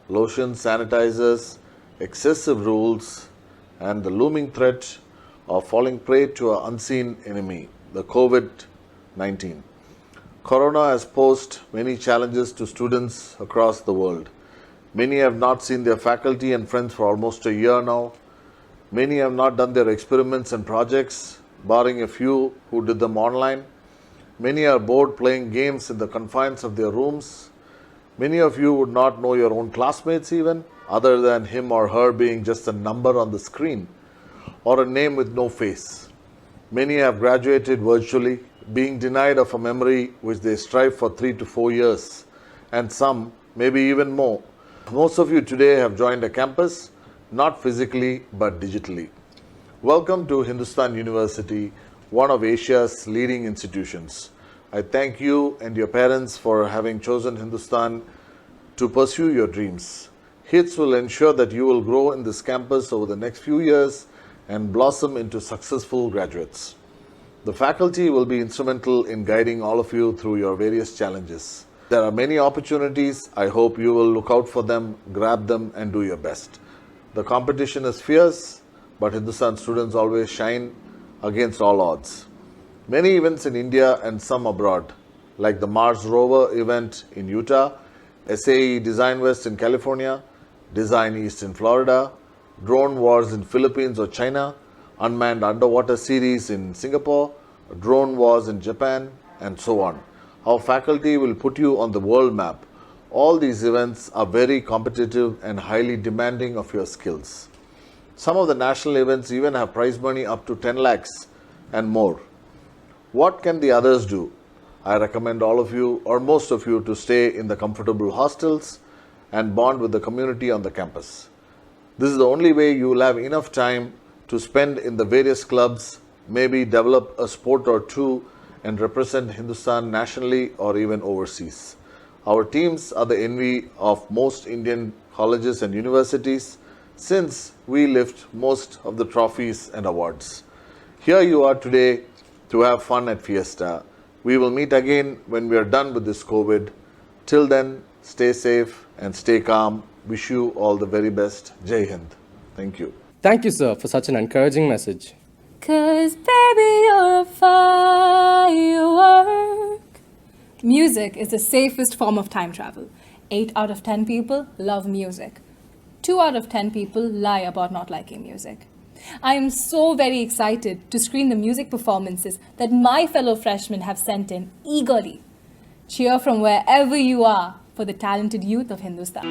lotions, sanitizers, excessive rules, and the looming threat of falling prey to an unseen enemy, the COVID-19. Corona has posed many challenges to students across the world. Many have not seen their faculty and friends for almost a year now. Many have not done their experiments and projects, barring a few who did them online. Many are bored playing games in the confines of their rooms. Many of you would not know your own classmates even, other than him or her being just a number on the screen or a name with no face. Many have graduated virtually, being denied of a memory which they strive for 3 to 4 years, and some maybe even more. Most of you today have joined a campus, not physically but digitally. Welcome to Hindustan University, one of Asia's leading institutions. I thank you and your parents for having chosen Hindustan to pursue your dreams. HITS will ensure that you will grow in this campus over the next few years and blossom into successful graduates. The faculty will be instrumental in guiding all of you through your various challenges. There are many opportunities. I hope you will look out for them, grab them, and do your best. The competition is fierce, but Hindustan students always shine against all odds. Many events in India and some abroad, like the Mars Rover event in Utah, SAE Design West in California, Design East in Florida, Drone Wars in Philippines or China, Unmanned Underwater Series in Singapore, Drone Wars in Japan, and so on. Our faculty will put you on the world map. All these events are very competitive and highly demanding of your skills. Some of the national events even have prize money up to 10 lakhs and more. What can the others do? I recommend all of you or most of you to stay in the comfortable hostels and bond with the community on the campus. This is the only way you will have enough time to spend in the various clubs, maybe develop a sport or two and represent Hindustan nationally or even overseas. Our teams are the envy of most Indian colleges and universities since we lift most of the trophies and awards. Here you are today to have fun at Fiesta. We will meet again when we are done with this COVID. Till then, stay safe and stay calm. Wish you all the very best. Jai Hind. Thank you. Thank you, sir, for such an encouraging message. 'Cause baby, you're a firework. Music is the safest form of time travel. 8 out of 10 people love music. 2 out of 10 people lie about not liking music. I am so very excited to screen the music performances that my fellow freshmen have sent in eagerly. Cheer from wherever you are for the talented youth of Hindustan.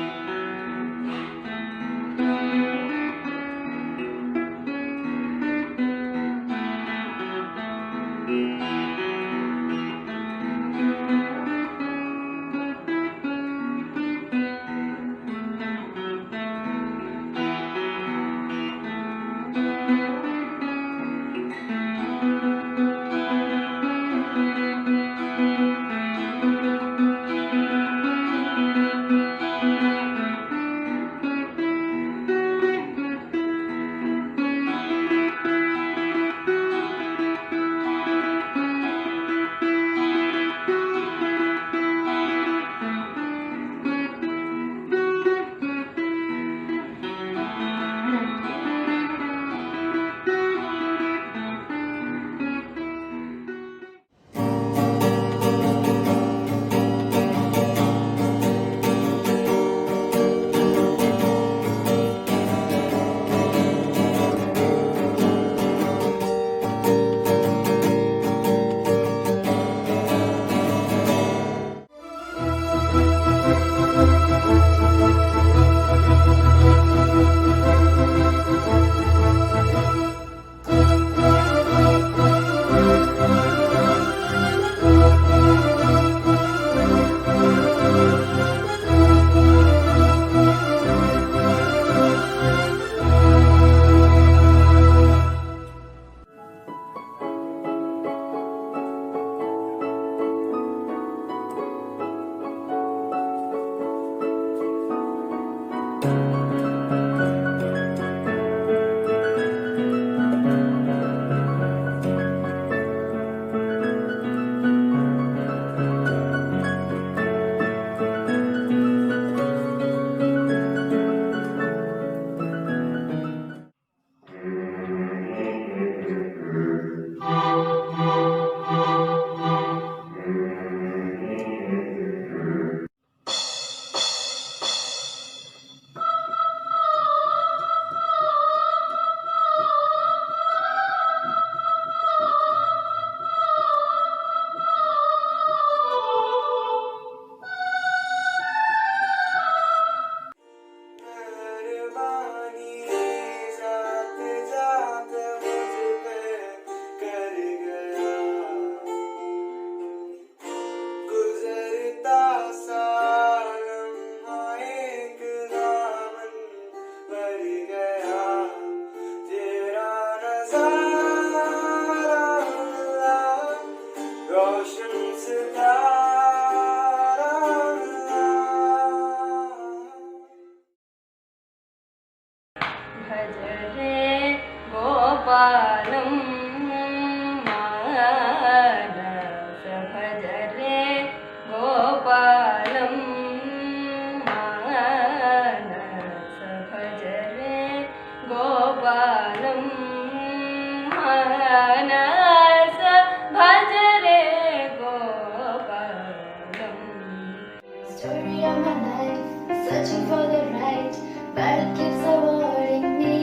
Story of my life, searching for the right, but it keeps avoiding me.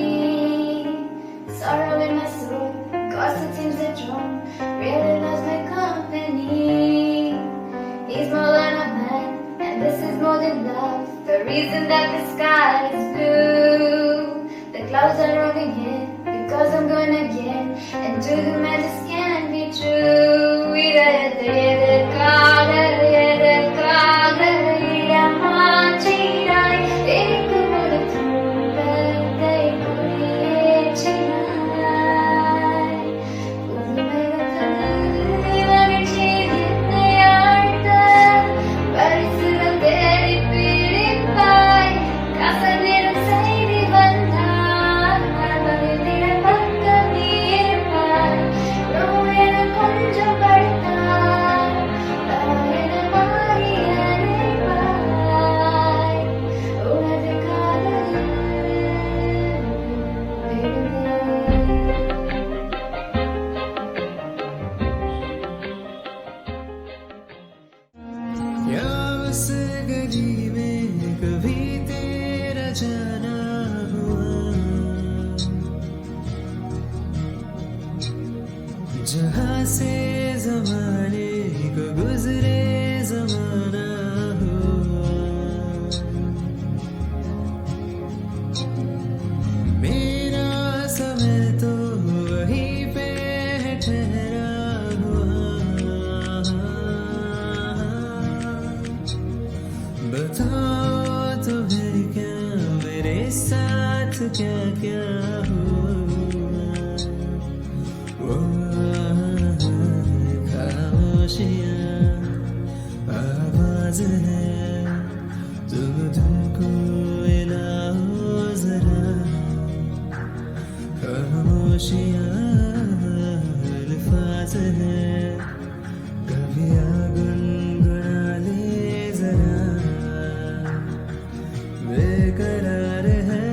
Sorrow in my soul, cause it seems that wrong, really loves my company. He's more than a man, and this is more than love. The reason that the sky is blue, the clouds are rolling in, because I'm going again, and to the man this can't be true. जहाँ से ज़माने को गुज़रे ज़माना हुआ, मेरा समय तो वहीं पे है ठहरा हुआ। बताओ तुम्हें क्या मेरे साथ क्या क्या हुआ। आवाज है तुम तुमको मिलाओ जरा, खामोशियाँ अल्फाज है कभी गुनगुना ले जरा। बेकरार है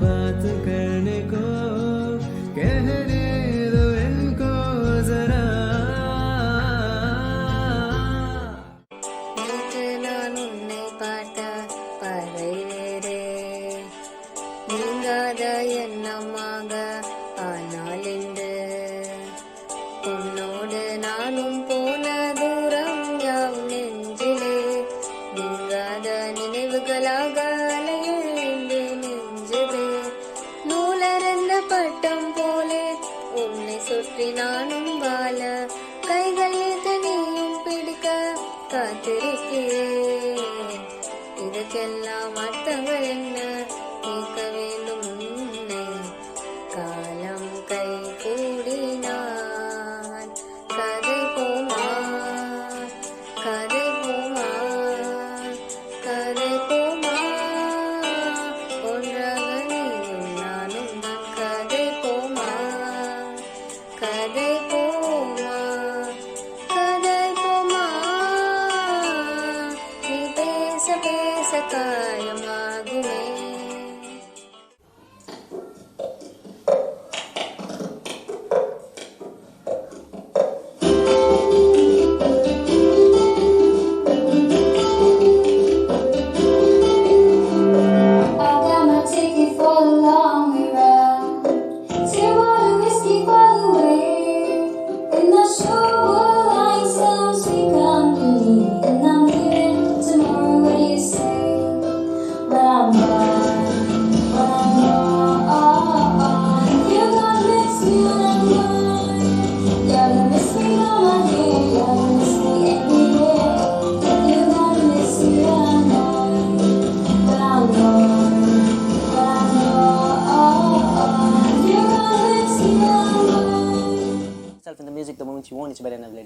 बात करने को, कहने दो इनको जरा। நானும் வாழ கைகளில் தனியும் பிடிக்க காத்திருக்கிறேன். இதுக்கெல்லாம் அர்த்தங்கள் என்ன கேட்க வேண்டும் உன்னை. காலம் கை கூடினான் கதை போமா கதை போமா கதை போமா ஒன்றாக நீயும் நானும் தான். கதை போமா கதை போமா கதை போமா. நீ பேச பேச காயமாகுமே.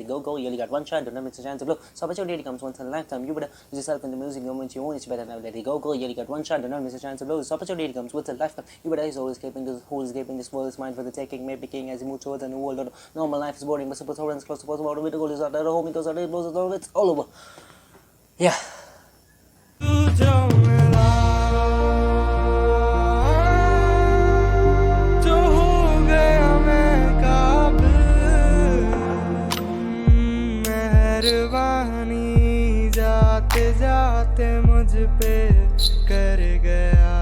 it go, go. You only got one shot, don't miss a chance to blow. So opportunity comes once in a lifetime. You better lose yourself in the music the moment you own it. You better never let it go, go. You only got one shot, don't miss a chance to blow. So opportunity comes once in a lifetime. You better is always escaping this whole escaping this world is mine for the taking. Maybe king as you move towards a new world. Normal life is boring, but suppose horrors close to possible. The way to go is out there. Home it goes out there, blows it all. It's all over. Yeah. जाते जाते मुझ पे कर गया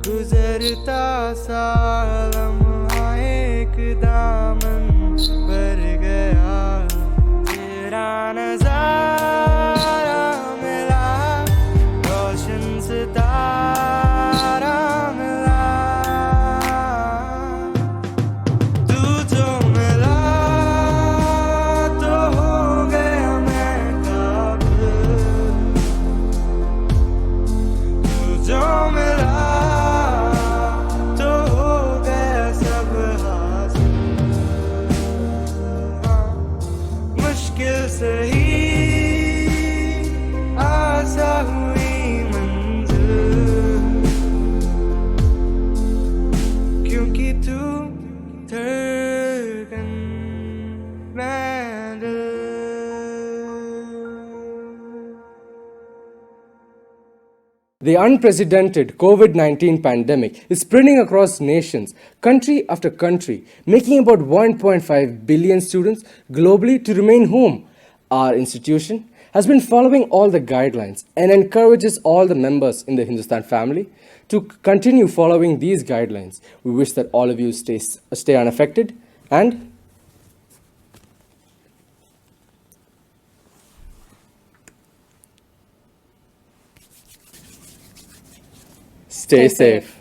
गुजरता सा लम्हा एक दामन पर गया तेरा नजारा मिला रोशन सितारा मिला तू जो मिला तो हो गया मैं काबिल तू जो मिला तो हो गया सब हासिल मुश्किल से ही आसा हुई मंजिल क्योंकि तू धड़कन मैं दिल The unprecedented COVID-19 pandemic is spreading across nations, country after country, making about 1.5 billion students globally to remain home. Our institution has been following all the guidelines and encourages all the members in the Hindustan family to continue following these guidelines. We wish that all of you stay unaffected and stay safe.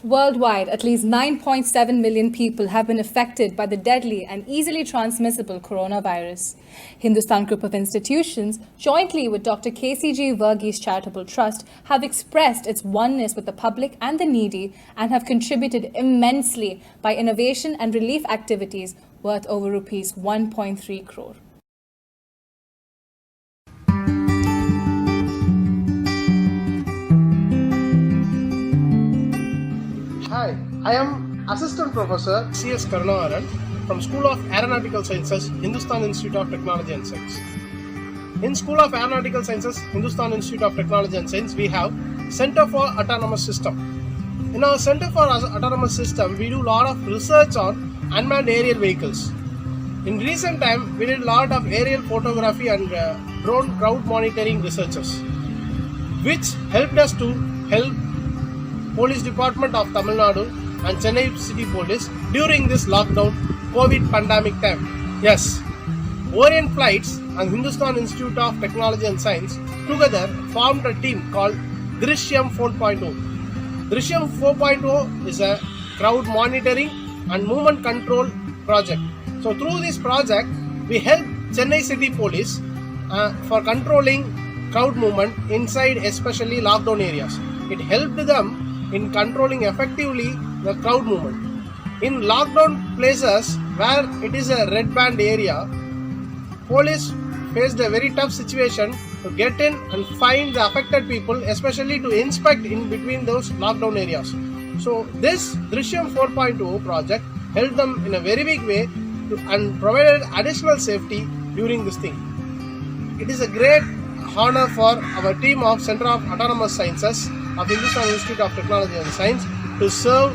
Worldwide, at least 9.7 million people have been affected by the deadly and easily transmissible coronavirus. Hindustan Group of Institutions, jointly with Dr. KCG Verghese Charitable Trust, have expressed its oneness with the public and the needy and have contributed immensely by innovation and relief activities worth over rupees 1.3 crore. Hi, I am Assistant Professor C.S. Karunavaran, from School of Aeronautical Sciences, Hindustan Institute of Technology and Science. In School of Aeronautical Sciences, Hindustan Institute of Technology and Science, we have Center for Autonomous System. In our Center for Autonomous System, we do a lot of research on unmanned aerial vehicles. In recent time, we did a lot of aerial photography and drone crowd monitoring researches, which helped us to help Police Department of Tamil Nadu and Chennai City Police during this lockdown COVID pandemic time. Yes, Orient Flights and Hindustan Institute of Technology and Science together formed a team called Drishyam 4.0. Drishyam 4.0 is a crowd monitoring and movement control project. So through this project, we help Chennai City Police for controlling crowd movement inside especially lockdown areas. It helped them in controlling effectively the crowd movement. In lockdown places where it is a red band area, police faced a very tough situation to get in and find the affected people, especially to inspect in between those lockdown areas. So this Drishyam 4.0 project helped them in a very big way and provided additional safety during this thing. It is a great honor for our team of Center of Autonomous Sciences of Hindustan Institute of Technology and Science to serve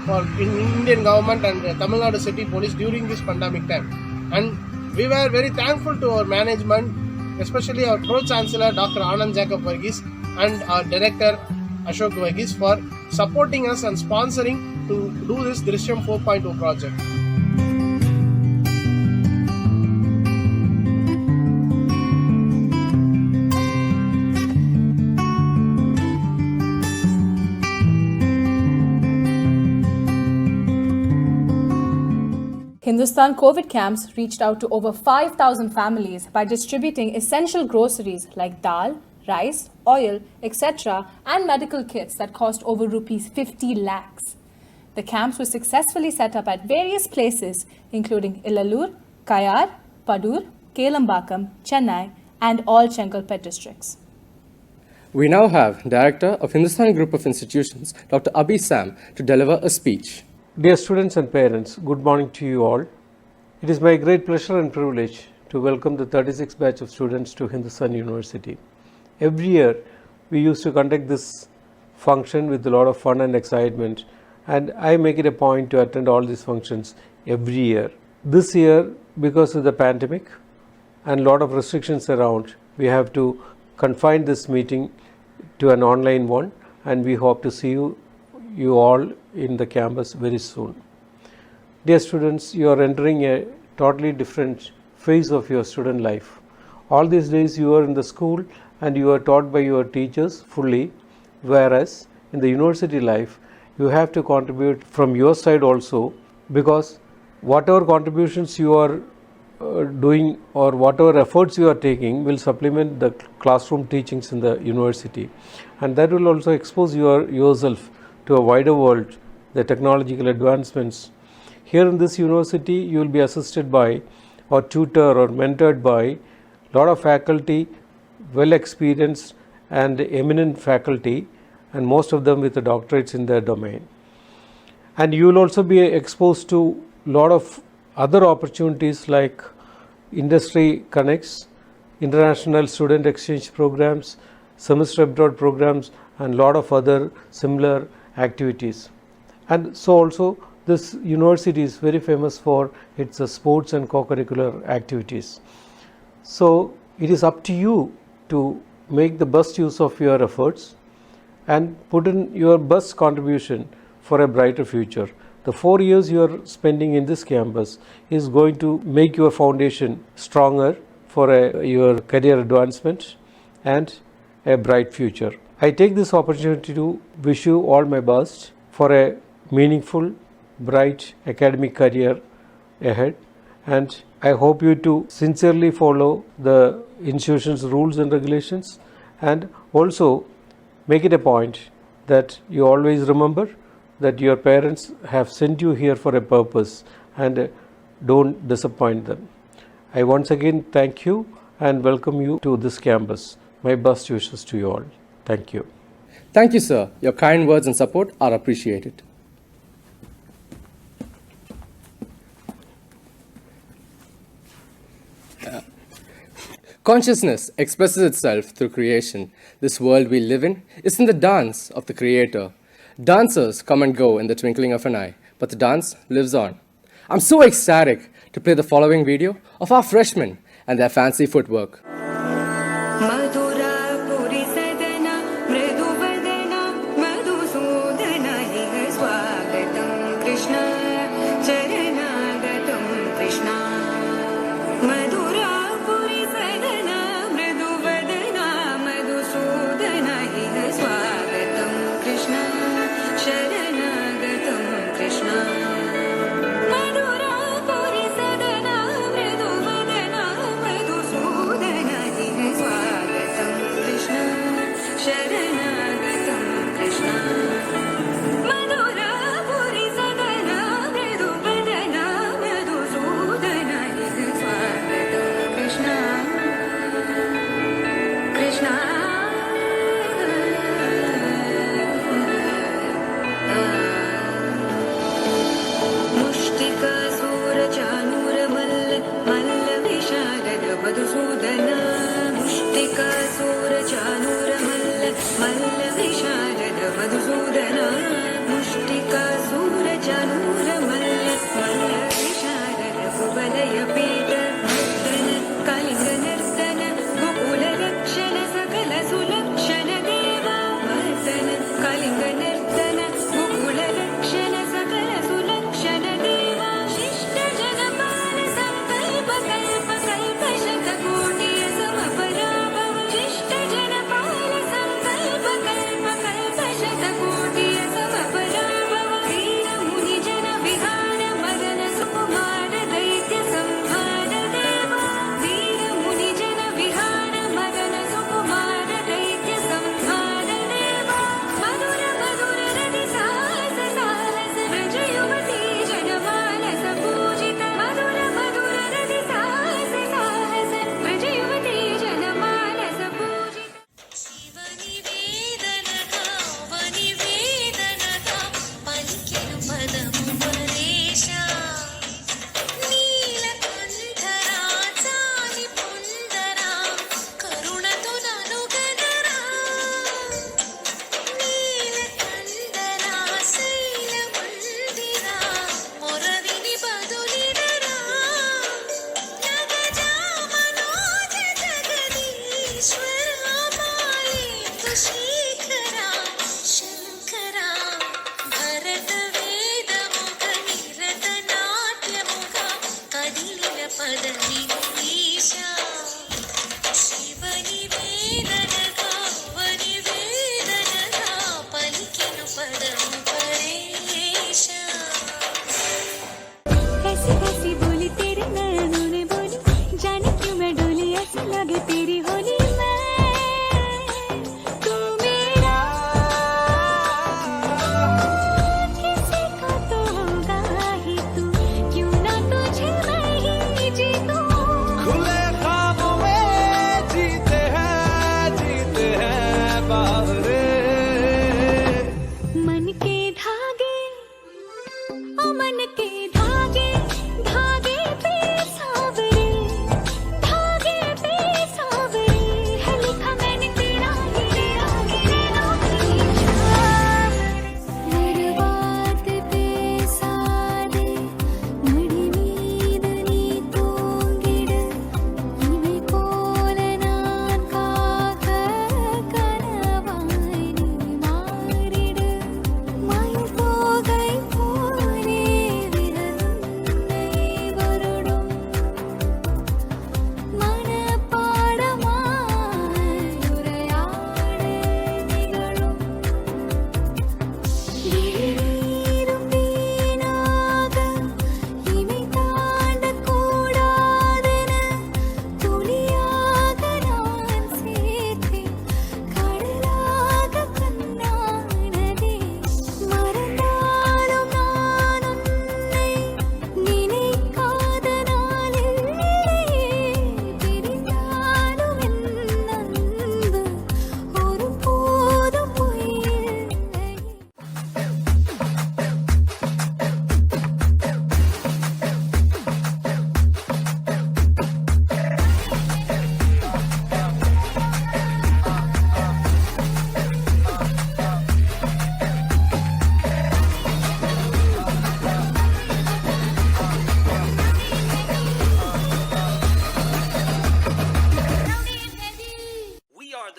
for Indian government and Tamil Nadu City Police during this pandemic time. And we were very thankful to our management, especially our Pro-Chancellor Dr. Anand Jacob Varghese and our Director Ashok Varghese for supporting us and sponsoring to do this Drishyam 4.0 project. Hindustan COVID camps reached out to over 5,000 families by distributing essential groceries like dal, rice, oil, etc. and medical kits that cost over rupees 50 lakhs. The camps were successfully set up at various places including Illalur, Kayar, Padur, Kelambakam, Chennai and all Chengalpet districts. We now have Director of Hindustan Group of Institutions, Dr. Abhi Sam, to deliver a speech. Dear students and parents, good morning to you all. It is my great pleasure and privilege to welcome the 36th batch of students to Hindustan University. Every year, we used to conduct this function with a lot of fun and excitement, and I make it a point to attend all these functions every year. This year, because of the pandemic and a lot of restrictions around, we have to confine this meeting to an online one, and we hope to see you all in the campus very soon. Dear students, you are entering a totally different phase of your student life. All these days you are in the school and you are taught by your teachers fully, whereas in the university life you have to contribute from your side also, because whatever contributions you are doing or whatever efforts you are taking will supplement the classroom teachings in the university, and that will also expose yourself to a wider world, the technological advancements. Here in this university, you will be assisted by or tutored or mentored by a lot of faculty, well experienced and eminent faculty, and most of them with the doctorates in their domain. And you will also be exposed to a lot of other opportunities like industry connects, international student exchange programs, semester abroad programs, and a lot of other similar activities. And so also this university is very famous for its sports and co-curricular activities. So it is up to you to make the best use of your efforts and put in your best contribution for a brighter future. The 4 years you are spending in this campus is going to make your foundation stronger for your career advancement and a bright future. I take this opportunity to wish you all my best for a meaningful, bright academic career ahead, and I hope you to sincerely follow the institution's rules and regulations, and also make it a point that you always remember that your parents have sent you here for a purpose, and don't disappoint them. I once again thank you and welcome you to this campus. My best wishes to you all. Thank you. Thank you, sir. Your kind words and support are appreciated. Consciousness expresses itself through creation. This world we live in is in the dance of the Creator. Dancers come and go in the twinkling of an eye, but the dance lives on. I'm so ecstatic to play the following video of our freshmen and their fancy footwork.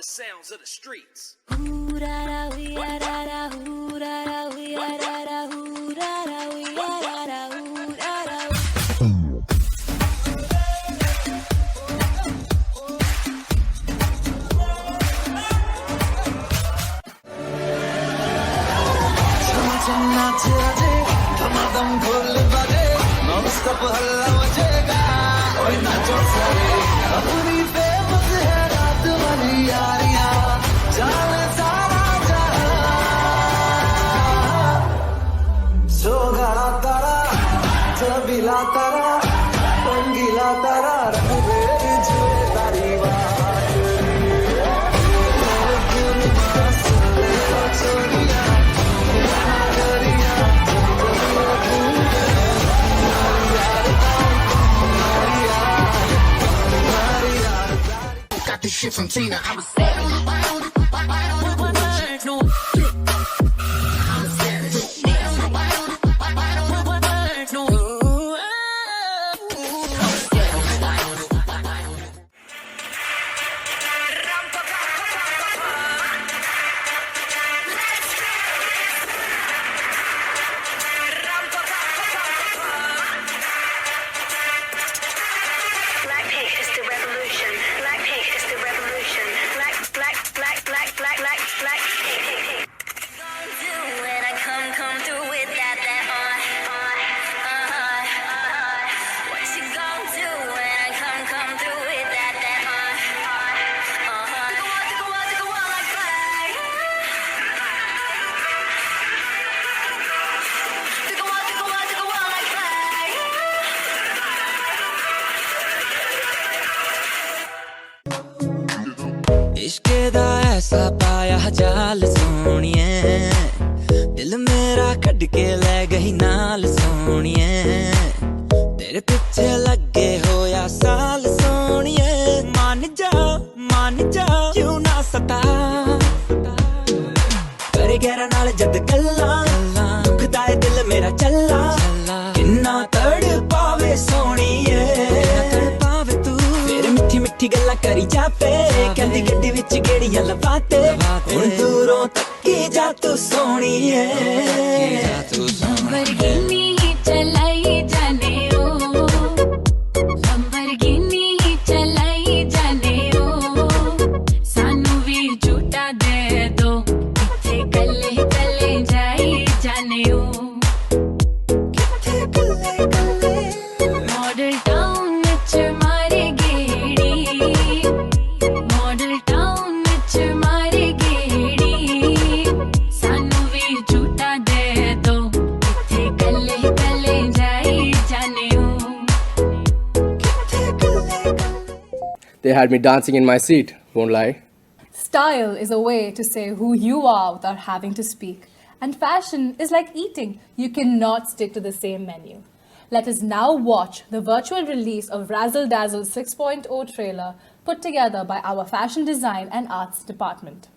sounds of the streets. Got this shit from Tina. I was savage. इश्के दा ऐसा पाया जाल सोनिए दिल मेरा cut के ले गई नाल सोनिए तेरे पीछे लगे होया साल सोनिए मान जा क्यों ना सता करे गहरा नाल जद गल्ला दुखदा है दिल मेरा चला किन्ना तड़ पावे सोनिए मिठी गल्ला करी जापे कहंदी गड्डी विच गेड़ियां लवाते हुण दूरों तक्की जा तू सोहणीए लंबरगिनी चलाई जाने ओ लंबरगिनी चलाई जाने ओ सानू भी झूठा दे दो किथे कल्ले कल्ले जाई जाने ओ किथे कल्ले कल्ले मॉडल टाउन विच मारे मॉडल टाउन विच मारे गेड़ी सानू भी झूठा दे दो किथे कल्ले कल्ले जाई जाने They had me dancing in my seat, won't lie. Style is a way to say who you are without having to speak. And fashion is like eating. You cannot stick to the same menu. Let us now watch the virtual release of Razzle Dazzle 6.0 trailer put together by our Fashion Design and Arts Department.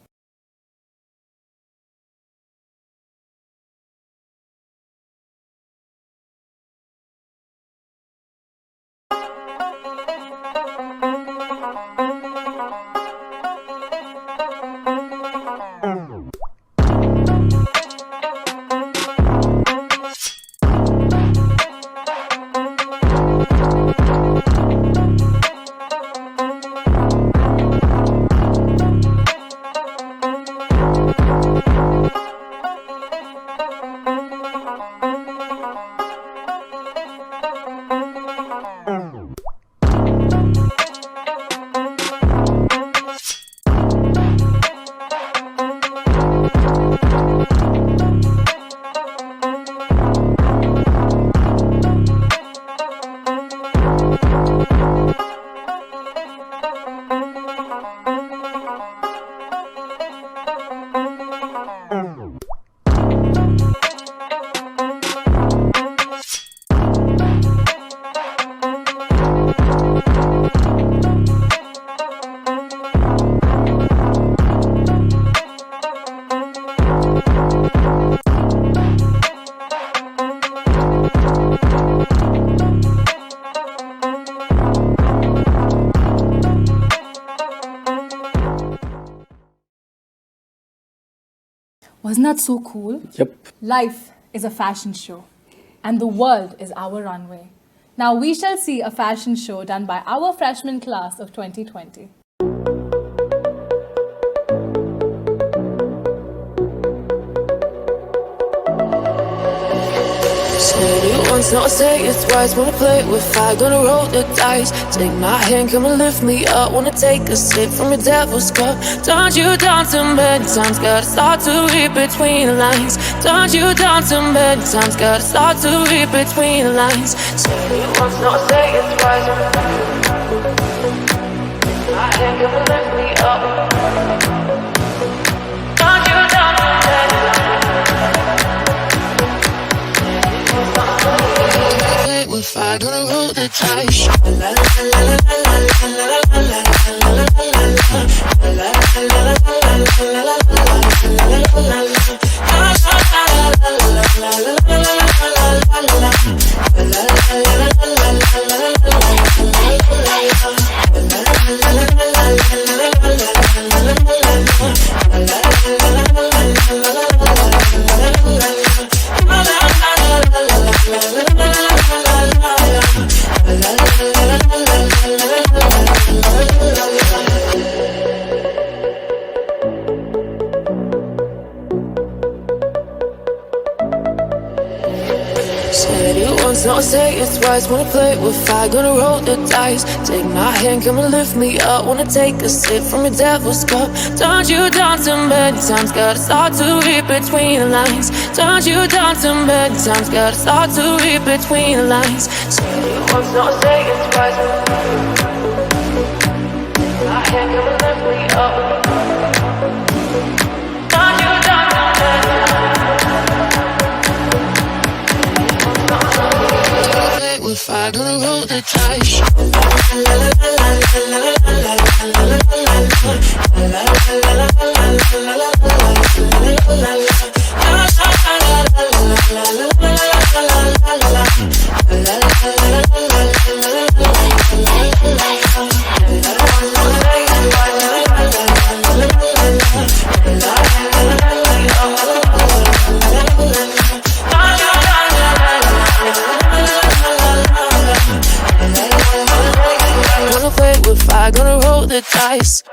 Wasn't that so cool? Yep. Life is a fashion show, and the world is our runway. Now we shall see a fashion show done by our freshman class of 2020. Said it once, not say it twice. Wanna play it with fire, gonna roll the dice. Take my hand, come and lift me up. Wanna take a sip from your devil's cup. Turned you down too many times, gotta start to read between the lines. Turned you down too many times, gotta start to read between the lines. Said it once, not say it twice. Take my hand, come and lift me up. Turned you down too many times. With fire, gonna roll the dice. La la la la la la la la la Said it once, not say it twice. Wanna play with fire, gonna roll the dice. Take my hand, come and lift me up. Wanna take a sip from your devil's cup. Turned you down too many times, gotta start to read between the lines. Turned you down too many times, gotta start to read between the lines. Said it once, not say it twice. Take my hand, come and lift me up. Turned you down too many times. With fire, gonna roll the dice. Gonna roll the dice.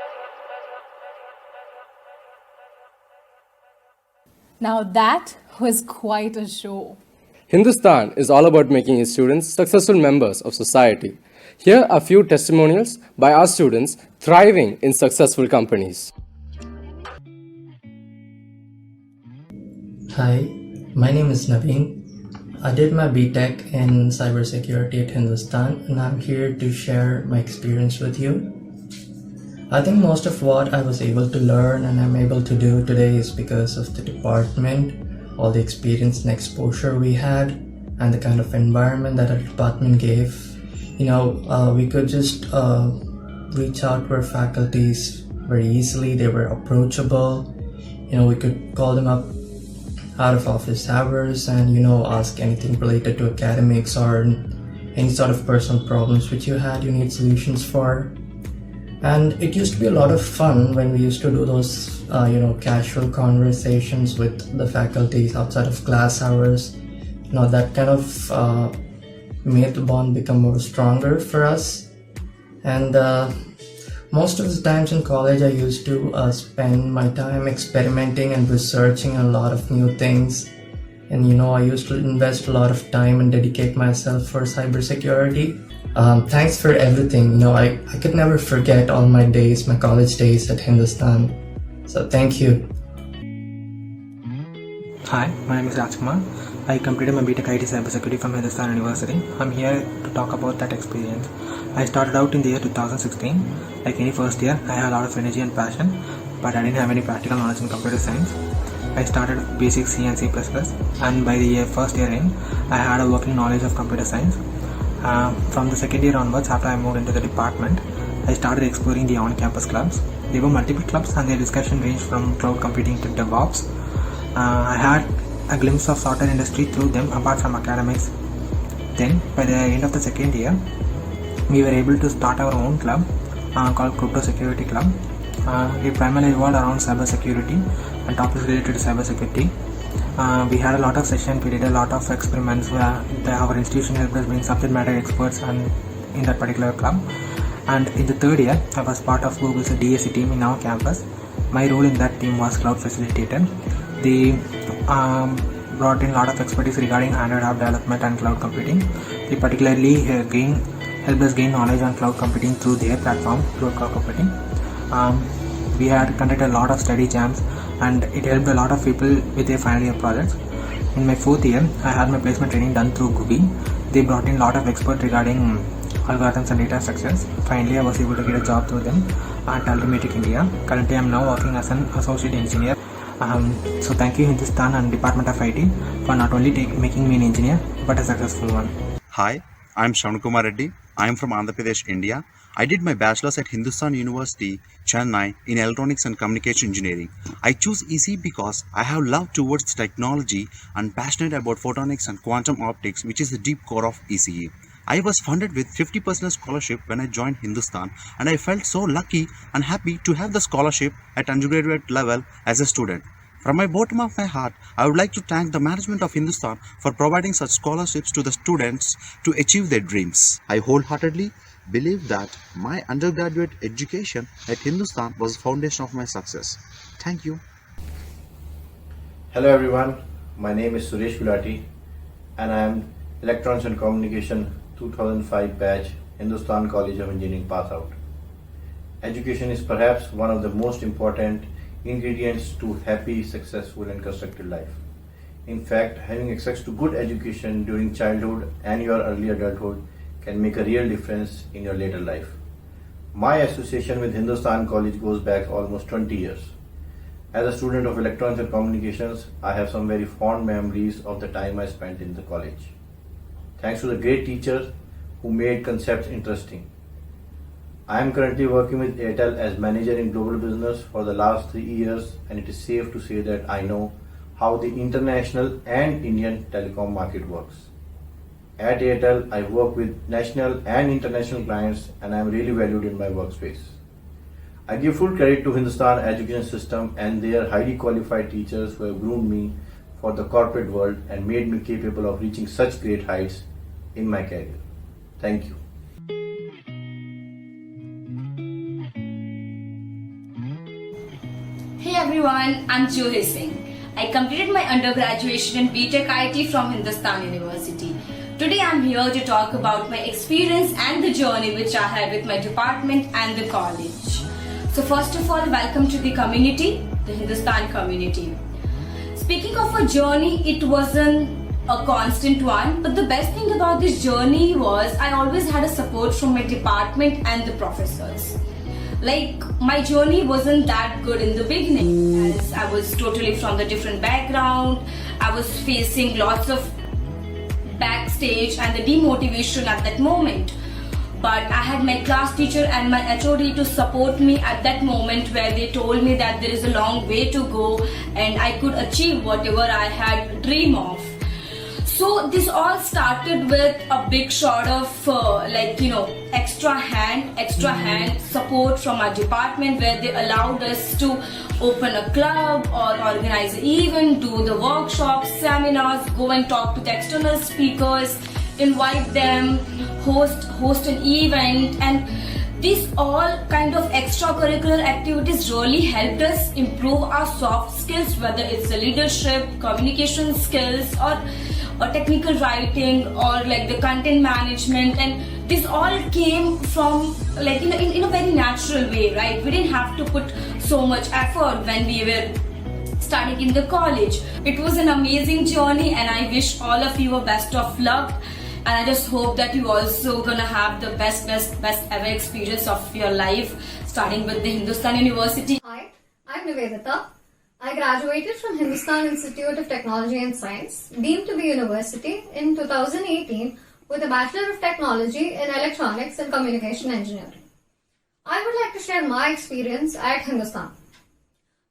Now that was quite a show. Hindustan is all about making its students successful members of society. Here are a few testimonials by our students thriving in successful companies. Hi, my name is Naveen. I did my BTech in cybersecurity at Hindustan, and I'm here to share my experience with you. I think most of what I was able to learn and I'm able to do today is because of the department, all the experience and exposure we had, and the kind of environment that our department gave. We could just reach out to our faculties very easily. They were approachable. We could call them up out of office hours and ask anything related to academics or any sort of personal problems which you need solutions for. And it used to be a lot of fun when we used to do those casual conversations with the faculties outside of class hours. That kind of made the bond become more stronger for us. And most of the times in college I used to spend my time experimenting and researching a lot of new things. And I used to invest a lot of time and dedicate myself for cybersecurity. Thanks for everything. I could never forget all my days, my college days at Hindustan. So thank you. Hi, my name is Rajkumar. I completed my BTech IT Cybersecurity from Hindustan University. I'm here to talk about that experience. I started out in the year 2016. Like any first year, I had a lot of energy and passion, but I didn't have any practical knowledge in computer science. I started with basic C and C++, and by the first year in, I had a working knowledge of computer science. From the second year onwards, after I moved into the department, I started exploring the on-campus clubs. There were multiple clubs and their discussion ranged from cloud computing to DevOps. I had a glimpse of software industry through them apart from academics. Then, by the end of the second year, we were able to start our own club called Crypto Security Club. It primarily revolved around cybersecurity and topics related to cybersecurity. We had a lot of sessions, we did a lot of experiments where our institution helped us bring subject matter experts and in that particular club. And in the third year, I was part of Google's DSC team in our campus. My role in that team was cloud facilitator. They brought in a lot of expertise regarding Android app development and cloud computing. They particularly helped us gain knowledge on cloud computing through their platform, through cloud computing. We had conducted a lot of study jams and it helped a lot of people with their final year projects. In my fourth year, I had my placement training done through Google. They brought in a lot of experts regarding algorithms and data structures. Finally, I was able to get a job through them at Altimetric India. Currently, I am now working as an associate engineer. So thank you Hindustan and Department of IT for not only making me an engineer but a successful one. Hi, I am Shravankumar Reddy. I am from Andhra Pradesh, India. I did my bachelor's at Hindustan University, Chennai in Electronics and Communication Engineering. I choose EC because I have love towards technology and passionate about photonics and quantum optics, which is the deep core of ECE. I was funded with 50% scholarship when I joined Hindustan, and I felt so lucky and happy to have the scholarship at undergraduate level as a student. From my bottom of my heart, I would like to thank the management of Hindustan for providing such scholarships to the students to achieve their dreams. I wholeheartedly believe that my undergraduate education at Hindustan was the foundation of my success. Thank you. Hello everyone, my name is Suresh Gulati and I am Electronics and Communication 2005 batch Hindustan College of Engineering pass out. Education is perhaps one of the most important ingredients to happy, successful and constructive life. In fact, having access to good education during childhood and your early adulthood can make a real difference in your later life. My association with Hindustan College goes back almost 20 years. As a student of Electronics and Communications, I have some very fond memories of the time I spent in the college. Thanks to the great teachers who made concepts interesting. I am currently working with Airtel as manager in global business for the last 3 years, and it is safe to say that I know how the international and Indian telecom market works. At Airtel, I work with national and international clients and I am really valued in my workspace. I give full credit to Hindustan education system and their highly qualified teachers who have groomed me for the corporate world and made me capable of reaching such great heights in my career. Thank you. Hey everyone, I'm Juhi Singh. I completed my undergraduation in BTech IT from Hindustan University. Today I'm here to talk about my experience and the journey which I had with my department and the college. So first of all, welcome to the community, the Hindustan community. Speaking of a journey, it wasn't a constant one, but the best thing about this journey was I always had a support from my department and the professors. Like, my journey wasn't that good in the beginning as I was totally from the different background. I was facing lots of backstage and the demotivation at that moment. But I had my class teacher and my HOD to support me at that moment where they told me that there is a long way to go and I could achieve whatever I had dreamed of. So this all started with a big shot of extra hand support from our department where they allowed us to open a club or organize an event, do the workshops, seminars, go and talk to the external speakers, invite them, host an event, and these all kind of extracurricular activities really helped us improve our soft skills, whether it's the leadership, communication skills or technical writing or like the content management, and this all came from like in a very natural way, right? We didn't have to put so much effort when we were starting in the college. It was an amazing journey and I wish all of you a best of luck, and I just hope that you also gonna have the best ever experience of your life starting with the Hindustan University. Hi, I'm Nivedita. I graduated from Hindustan Institute of Technology and Science, deemed to be university, in 2018 with a Bachelor of Technology in Electronics and Communication Engineering. I would like to share my experience at Hindustan.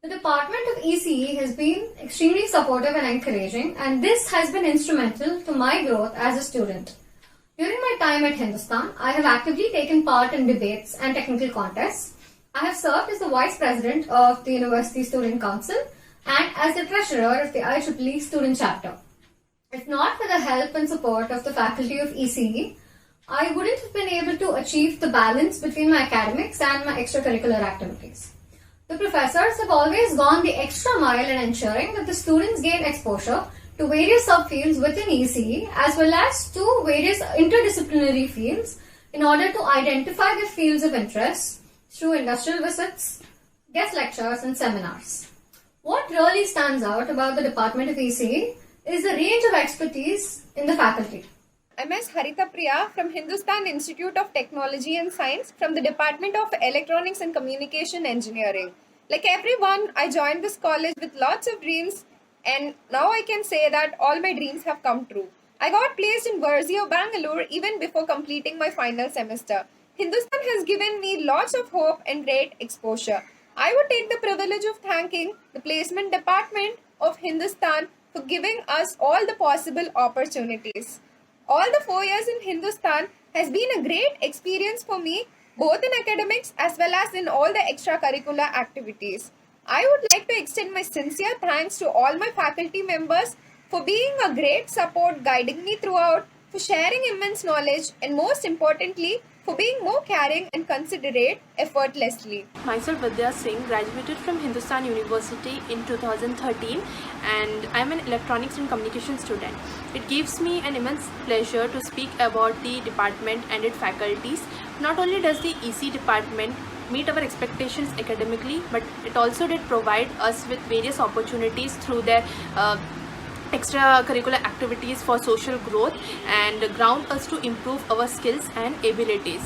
The Department of ECE has been extremely supportive and encouraging, and this has been instrumental to my growth as a student. During my time at Hindustan, I have actively taken part in debates and technical contests. I have served as the Vice President of the University Student Council and as the Treasurer of the IEEE Student Chapter. If not for the help and support of the faculty of ECE, I wouldn't have been able to achieve the balance between my academics and my extracurricular activities. The professors have always gone the extra mile in ensuring that the students gain exposure to various subfields within ECE as well as to various interdisciplinary fields in order to identify their fields of interest through industrial visits, guest lectures and seminars. What really stands out about the Department of ECE is the range of expertise in the faculty. I'm Ms. Harita Priya from Hindustan Institute of Technology and Science from the Department of Electronics and Communication Engineering. Like everyone, I joined this college with lots of dreams, and now I can say that all my dreams have come true. I got placed in Varzio, Bangalore even before completing my final semester. Hindustan has given me lots of hope and great exposure. I would take the privilege of thanking the placement department of Hindustan for giving us all the possible opportunities. All the 4 years in Hindustan has been a great experience for me, both in academics as well as in all the extracurricular activities. I would like to extend my sincere thanks to all my faculty members for being a great support, guiding me throughout, for sharing immense knowledge, and most importantly, for being more caring and considerate effortlessly. Myself Vidya Singh, graduated from Hindustan University in 2013, and I am an electronics and communication student. It gives me an immense pleasure to speak about the department and its faculties. Not only does the EC department meet our expectations academically, but it also did provide us with various opportunities through their extracurricular activities for social growth and ground us to improve our skills and abilities.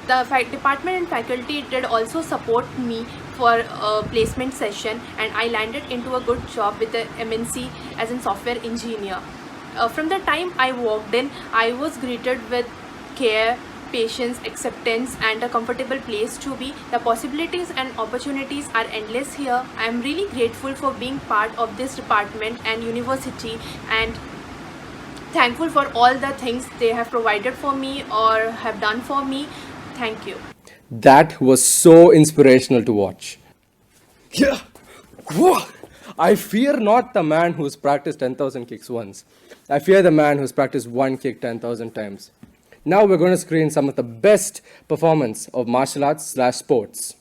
The department and faculty did also support me for a placement session, and I landed into a good job with the MNC as a software engineer. From the time I walked in, I was greeted with care, patience, acceptance and a comfortable place to be. The possibilities and opportunities are endless here. I am really grateful for being part of this department and university, and thankful for all the things they have provided for me or have done for me. Thank you. That was so inspirational to watch. Yeah. Whoa. I fear not the man who's practiced 10,000 kicks once. I fear the man who's practiced one kick 10,000 times. Now we're going to screen some of the best performance of martial arts / sports.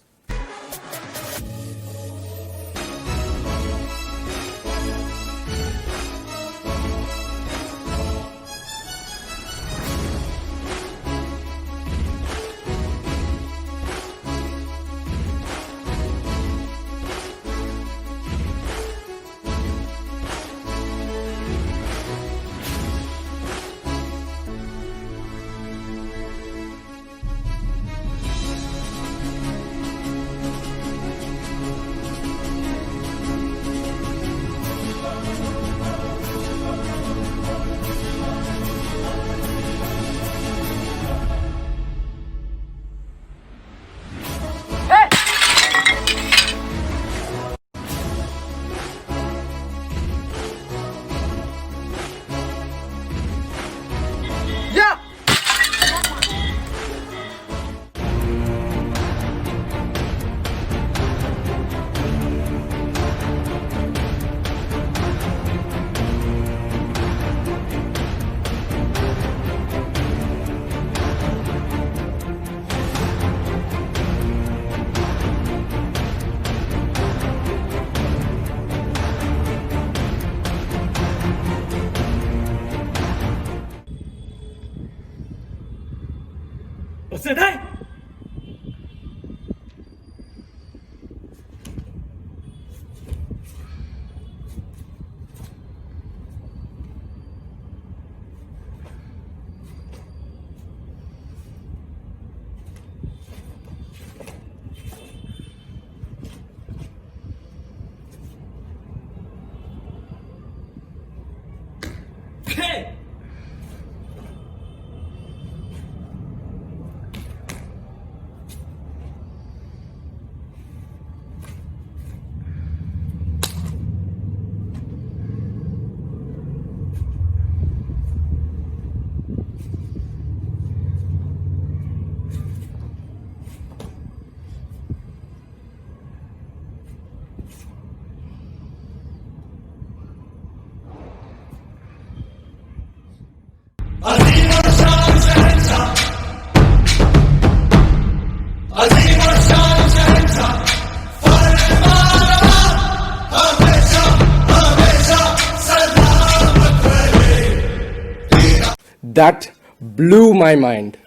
That blew my mind.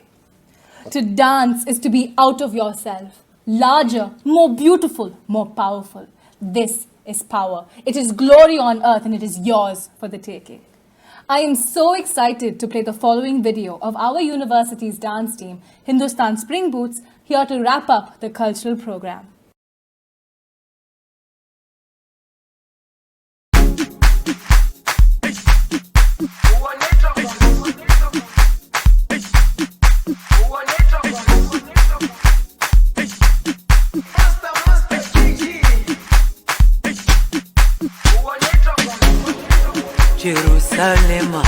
To dance is to be out of yourself, larger, more beautiful, more powerful. This is power. It is glory on earth and it is yours for the taking. I am so excited to play the following video of our university's dance team, Hindustan Spring Boots, here to wrap up the cultural program. Jerusalema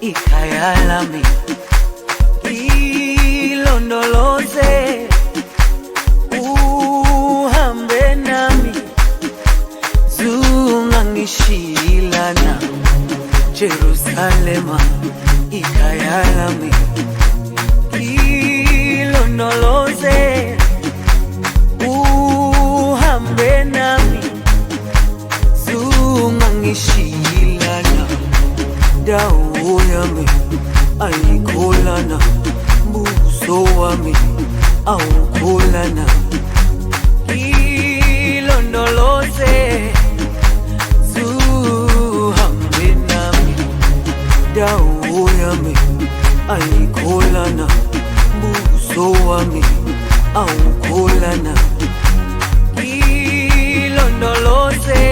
ikayalami ilondoloze uhambe nami zungangishilana Jerusalema ikayalami ilondoloze uhambe nami zungangishilana dawo yami ayikholana buso wami awukholana ilondoloze zuhambe nami dawo yami ayikholana buso wami awukholana ilondoloze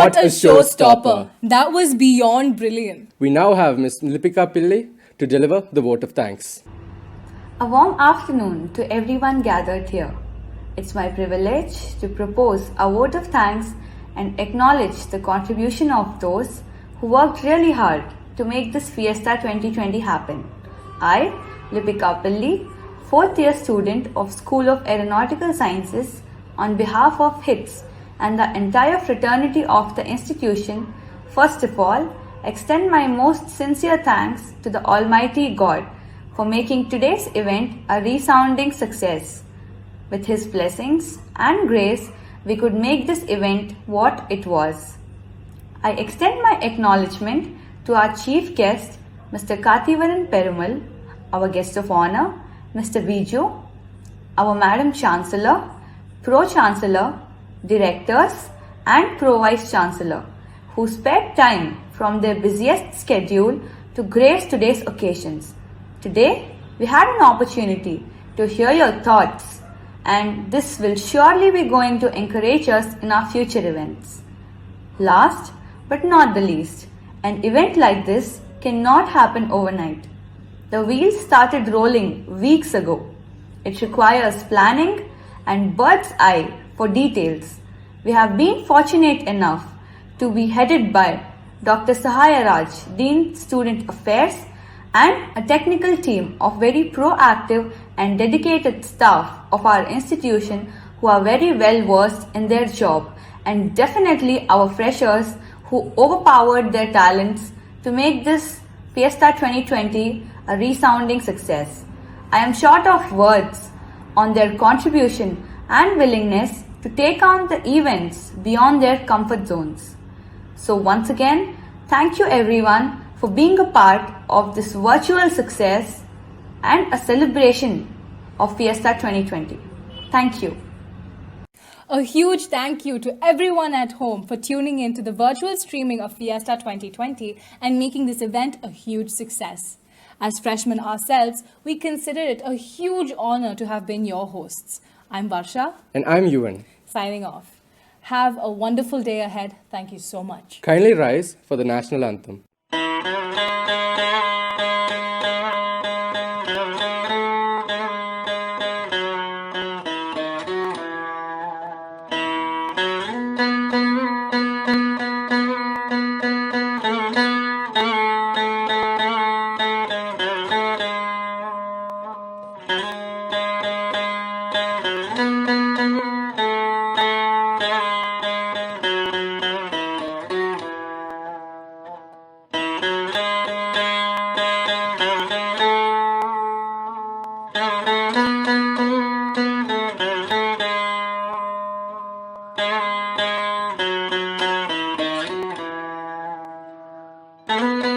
What a showstopper! That was beyond brilliant. We now have Ms. Lipika Pillai to deliver the vote of thanks. A warm afternoon to everyone gathered here. It's my privilege to propose a vote of thanks and acknowledge the contribution of those who worked really hard to make this Fiesta 2020 happen. I, Lipika Pillai, 4th year student of School of Aeronautical Sciences, on behalf of HITS and the entire fraternity of the institution, first of all, extend my most sincere thanks to the Almighty God for making today's event a resounding success. With His blessings and grace, we could make this event what it was. I extend my acknowledgement to our chief guest, Mr. Kathivaran Perumal, our guest of honor, Mr. Biju, our Madam Chancellor, Pro-Chancellor, Directors and Pro-Vice Chancellor, who spared time from their busiest schedule to grace today's occasions. Today, we had an opportunity to hear your thoughts, and this will surely be going to encourage us in our future events. Last but not the least, an event like this cannot happen overnight. The wheels started rolling weeks ago. It requires planning and bird's eye for details. We have been fortunate enough to be headed by Dr. Sahaya Raj, Dean Student Affairs, and a technical team of very proactive and dedicated staff of our institution who are very well versed in their job, and definitely our freshers who overpowered their talents to make this Fiesta 2020 a resounding success. I am short of words on their contribution and willingness to take on the events beyond their comfort zones. So once again, thank you everyone for being a part of this virtual success and a celebration of Fiesta 2020. Thank you. A huge thank you to everyone at home for tuning in to the virtual streaming of Fiesta 2020 and making this event a huge success. As freshmen ourselves, we consider it a huge honor to have been your hosts. I'm Varsha. And I'm Yuvan. Signing off. Have a wonderful day ahead. Thank you so much. Kindly rise for the national anthem. Thank you.